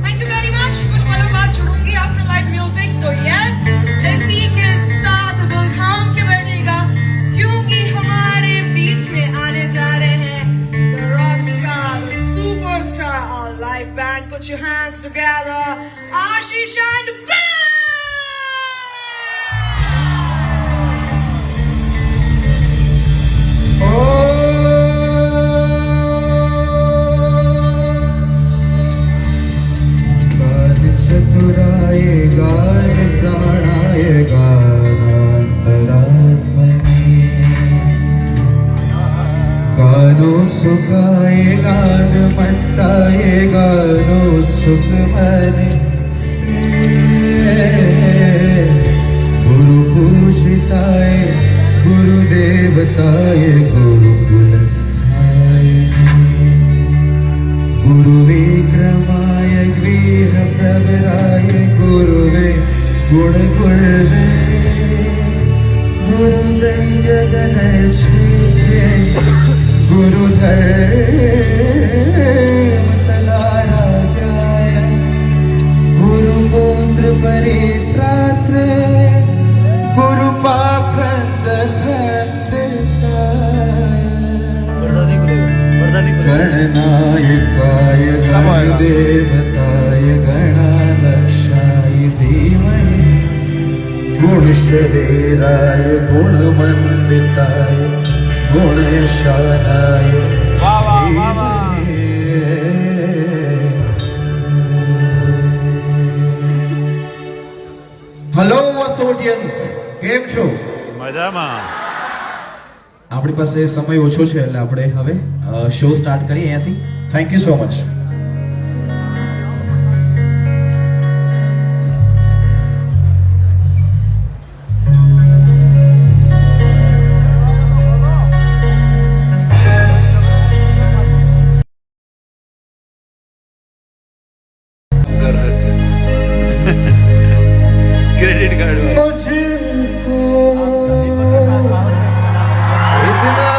thank you very much. कुछ पलों बाद जुड़ूंगी after live music. So yes, इसी के साथ दिल थाम के बैठेगा, क्योंकि हमारे बीच में आने जा रहे हैं the rock star, the superstar, our live band. Put your hands together, Ashish and Ben. गान चतुराय गान प्राणाय गानान्तरात्मने गानो सुखाय गान मत्ताय गानोत्सुकमने गुरु पूजिताय गुरुदेवताय गुरुकुलस्थाय गुरुविक्रमाय गृह प्रवराय गुरुवे गुण गुरुवे गुरुदैय गणेशे गुरुधर सदाराध्याय गुरुपुत्र परित्रात्र गुरुपाखंड गणनायकाय गणदेवताय गणाध्यक्षाय धीमहि गुणशरीराय गुणमण्डिताय गुणशानाय धीमहि। हेलो ऑडियंस, કેમ છો? મજામાં. આપણી પાસે સમય ઓછો છે એટલે આપણે હવે શો સ્ટાર્ટ કરીએ અહીંયાથી. Thank you so much. Credit card मुझको इतना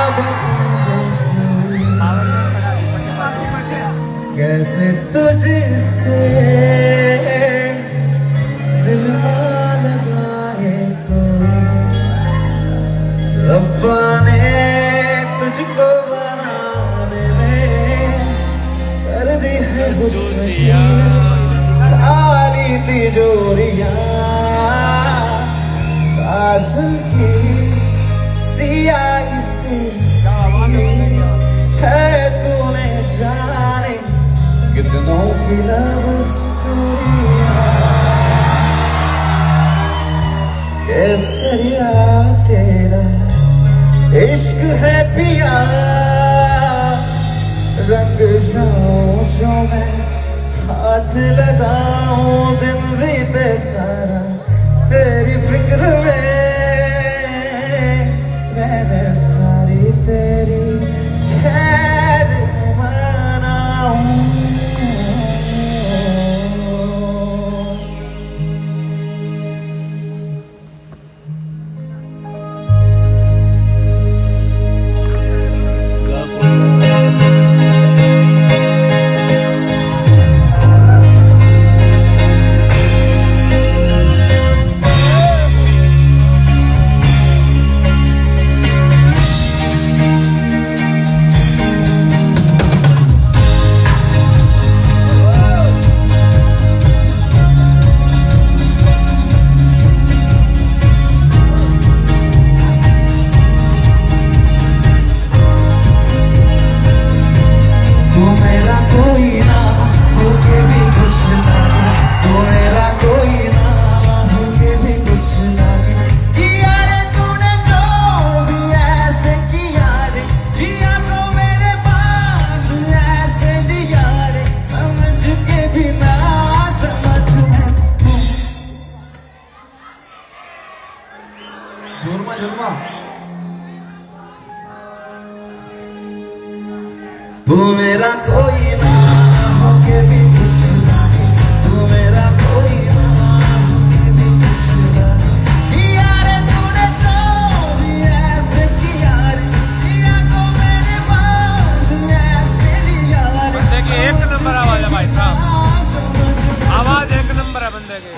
कैसे तुझसे दिल ना लगाए तो रब्बा ने तुझको बनाने में कर दी है हुस्न की खाली तिजोरियां काजल की सियाही से है तूने जाने कितनों की लव स्टोरियां केसरिया तेरा इश्क है पिया रंग जाऊं जो मैं हाथ लगाऊं दिन बीते सारा तेरी फिक्र में रहने सारी तेरी खैर मनाऊं। तू मेरा कोई ना होके भी कुछ नहीं, तू मेरा कोई ना होके भी कुछ नहीं। किया रे तूने तो भी ऐसे किया रे, किया तो मैंने बात ऐसे दिया रे। बंदे की एक नंबर आवाज है भाई साहब, आवाज एक नंबर है बंदे की।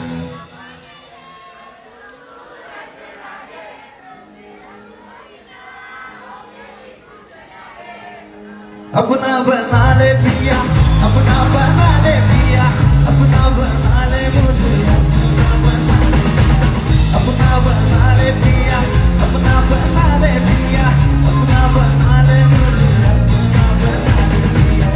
अपना बना ले पिया, अपना बना ले पिया, अपना बना ले मुझे, अपना बना ले पिया, अपना बना ले पिया, अपना बना ले मुझे, अपना बना ले पिया।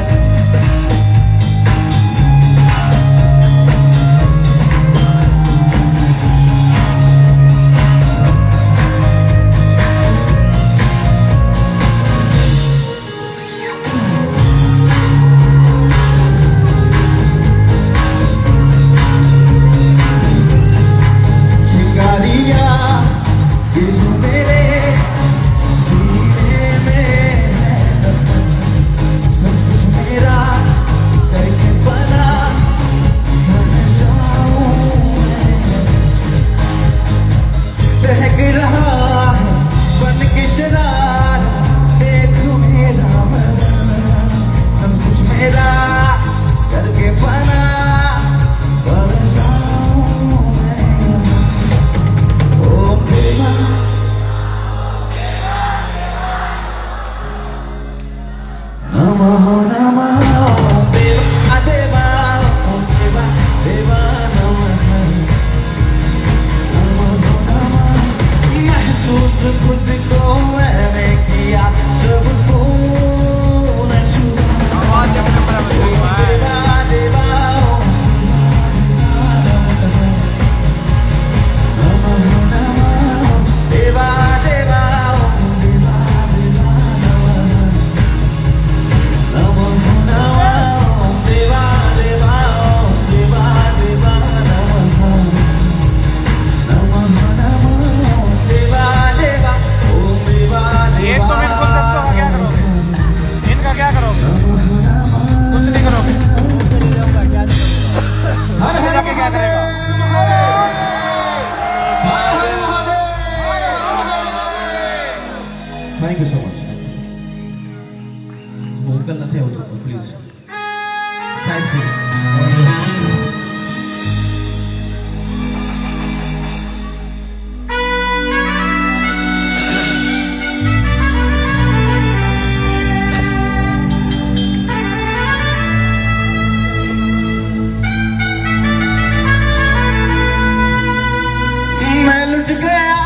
मैं लुट गया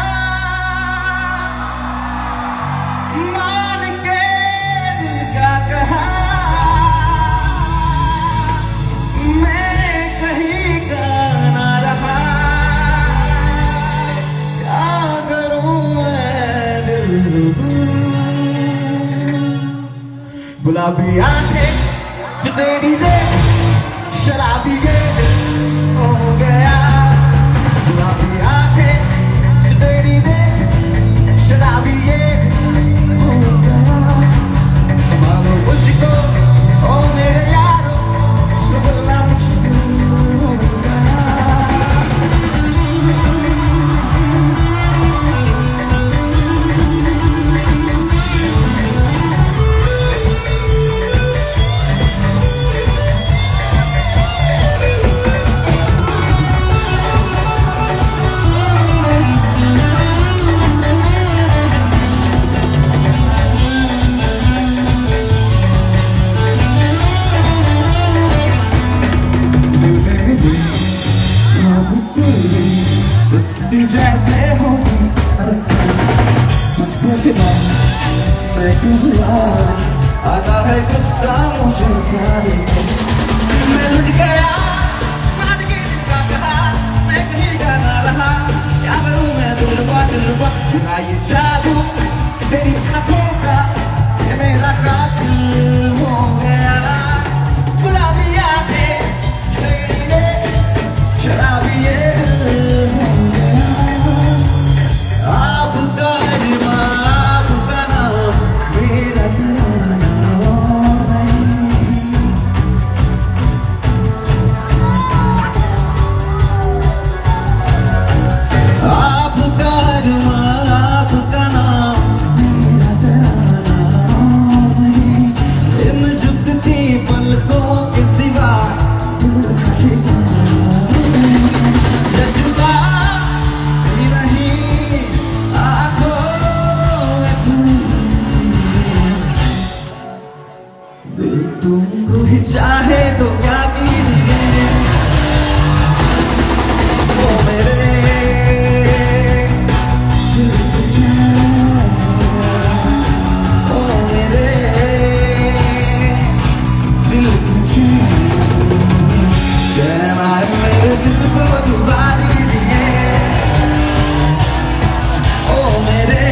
मान के दिल का कहा, मैं कहीं का ना रहा, क्या करूं मैं दिलरुबा। गुलाबी आंखें जो तेरी देख शराबी ये हो गया, गुलाबी आंखें जो तेरी देख शराबी ये हो गया। मानो मुझको ओ मेरे यारो सुबह मुश्किल हो गया। जैसे हो मुझको खिला मैं क्यों बुला आता है गुस्सा मुझे प्यारे। मैं लुट गया मान के दिल का कहा, मैं कहीं का ना रहा, क्या करूं मैं दिलरुबा दिलरुबा। बुरा ये जादू तेरी आंखों का ये मेरा कातिल हो गया। गुलाबी आंखें तेरी देख शराबी ये हो गया। आपका अरमा आपका नाम मेरा तराना नहीं। आपका अरमा आपका नाम मेरा तराना नहीं। इन झुकती पलकों के सिवा दिल का ठिकाना नहीं। जज्बा ही नहीं आंखों में दिल तुमको ही चाहे तो क्या कीजिए। ओ मेरे दिल को जाए, ओ मेरे दिल को जाए, चैन आए मेरे दिल को डुबा दीजिए। ओ मेरे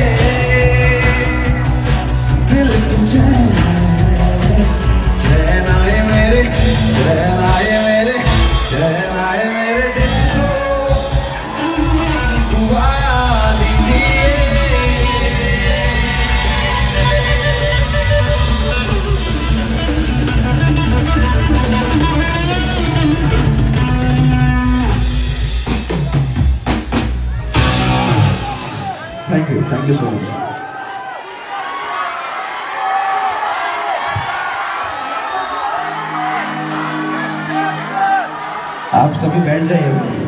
दिल को जाए, चैन आए मेरे चैन आए मेरे चैन आए मेरे दिल को डुबा दीजिए। Thank you so much. आप सभी बैठ जाइए।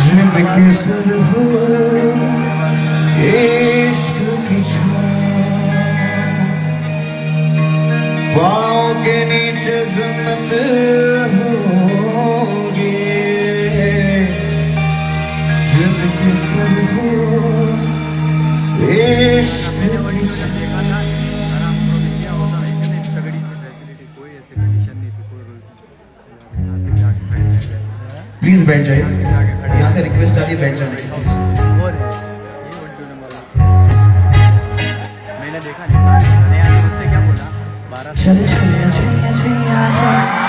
जिनके सर हो इश्क की छाँव, पाँव के नीचे जन्नत होगी। जिनके सर हो इश्क की छाँव। प्लीज बैठ जाइए, यहाँ से रिक्वेस्ट आ रही है बैठ जाने की। मैंने देखा नहीं। चल छैया छैया छैया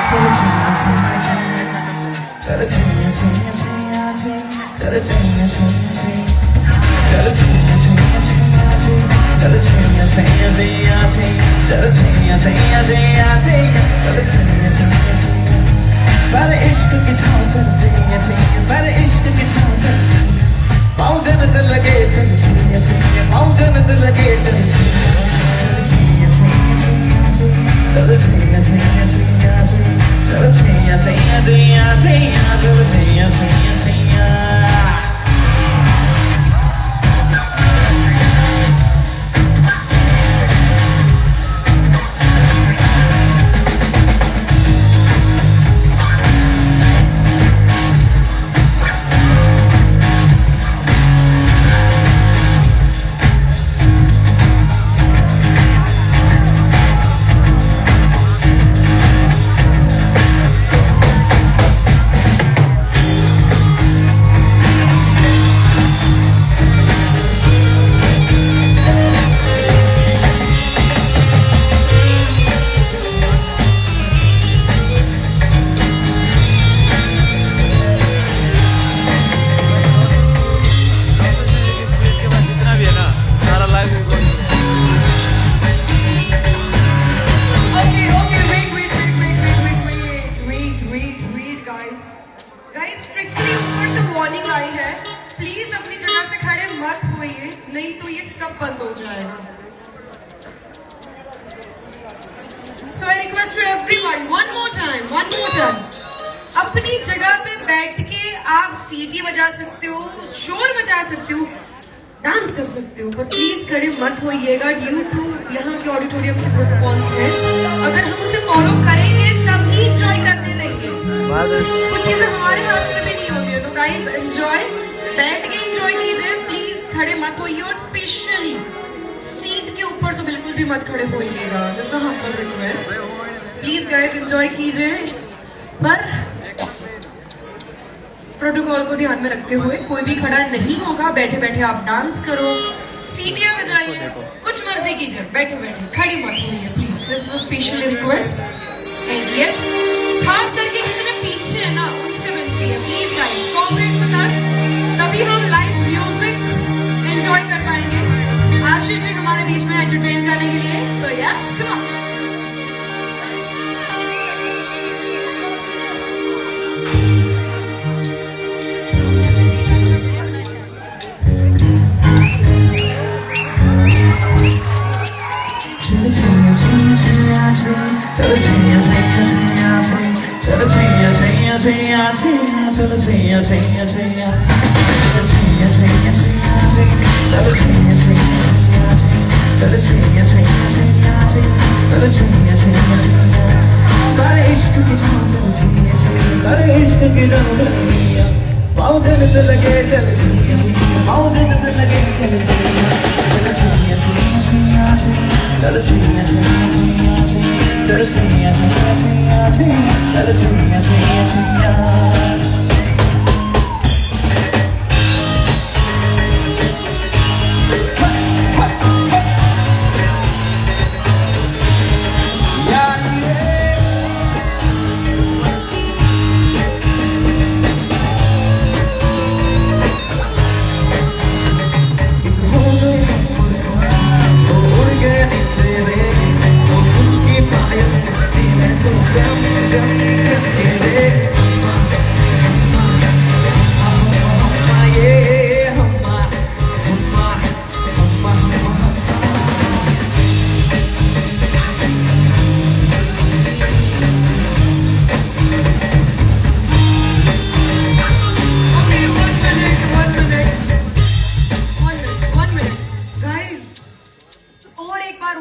चल छैया छैया चल छैया छैया छैया चल छैया छैया चल छैया छैया छैया चल छैया छैया छैया चल छैया छैया छैया चल छैया छैया सारे इश्क की छाँव चल छैया छैया सारे इश्क की छाँव चल पाँव जन्नत लगे चल छैया छैया पाँव जन्नत लगे चल छैया छैया चल छैया छैया छैया चल छैया छैया छैया चल छैया छैया छैया जितना भी है ना सारा लाइव wait, guys, strictly ऊपर से warning आई है, प्लीज अपनी जगह से खड़े मत होइए, नहीं तो ये सब बंद हो जाएगा। So I request to everybody, one more time, अपनी जगह पे बैठ के आप सीटी बजा सकते हो, शोर बजा सकते हो, डांस कर सकते हो, पर प्लीज खड़े मत होइएगा ड्यू टू यहाँ के ऑडिटोरियम के प्रोटोकॉल्स हैं। अगर हम उसे फॉलो करेंगे तभी एंजॉय करने देंगे, कुछ चीजें हमारे हाथ में भी नहीं होती है। तो गाइस एंजॉय, बैठ के एंजॉय कीजिए, प्लीज खड़े मत होइए, और स्पेशली सीट के ऊपर तो बिल्कुल भी मत खड़े होइएगा, this is a humble request. Please guys enjoy कीजिए, पर प्रोटोकॉल को ध्यान में रखते हुए कोई भी खड़ा नहीं होगा। बैठे बैठे आप डांस करो, सीटियां बजाइए, कुछ मर्जी कीजिए, बैठे बैठे खड़ी मत होइए please, this is a special request. And yes, खास करके जितने पीछे है ना उनसे विनती है, please guys cooperate with us, तभी हम लाइव म्यूजिक एंजॉय कर पाएंगे। आशीष जी हमारे बीच में एंटरटेन करने के लिए, तो यस कम ऑन। चल छैया छैया छैया चल छैया छैया छैया चल छैया छैया छैया चल छैया छैया छैया चल छैया छैया छैया चल छैया छैया छैया चल छैया छैया छैया चल छैया छैया छैया सारे इश्क की छाँव चल छैया छैया सारे इश्क की छाँव चल छैया पाँव जन्नत लगे चल छैया छैया पाँव जन्नत लगे चल छैया छैया छैया चल छैया छैया चल छैया छैया चल छैया छैया छैया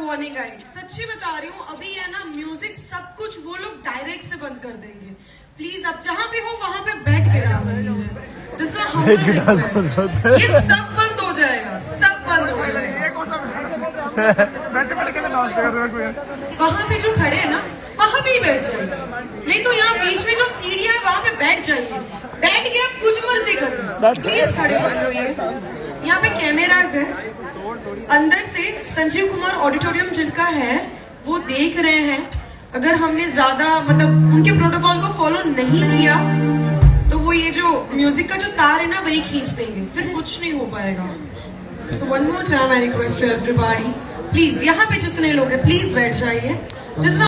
वार्निंग आई, सच्ची बता रही हूँ, अभी है ना म्यूजिक सब कुछ वो लोग डायरेक्ट से बंद कर देंगे। प्लीज आप जहाँ भी हो वहां पे बैठ के डांस कीजिए, दिस इज हमारा रिक्वेस्ट। ये सब बंद हो जाएगा, सब बंद हो जाएगा। वहां पे जो खड़े हैं ना वहां पे ही बैठ जाइए, नहीं तो यहाँ बीच में जो सीढ़ियां है वहां पे बैठ जाइए, बैठ के आप कुछ मर्जी करिए, प्लीज खड़े मत होइए। यहाँ पे कैमरास है, अंदर से संजीव कुमार ऑडिटोरियम जिनका है वो देख रहे हैं, अगर हमने ज्यादा मतलब उनके प्रोटोकॉल को फॉलो नहीं किया तो वो ये जो म्यूजिक का जो तार है ना वही खींच देंगे, फिर कुछ नहीं हो पाएगा। So one more time I request to everybody, please यहाँ पे जितने लोग हैं प्लीज बैठ जाइए। दिस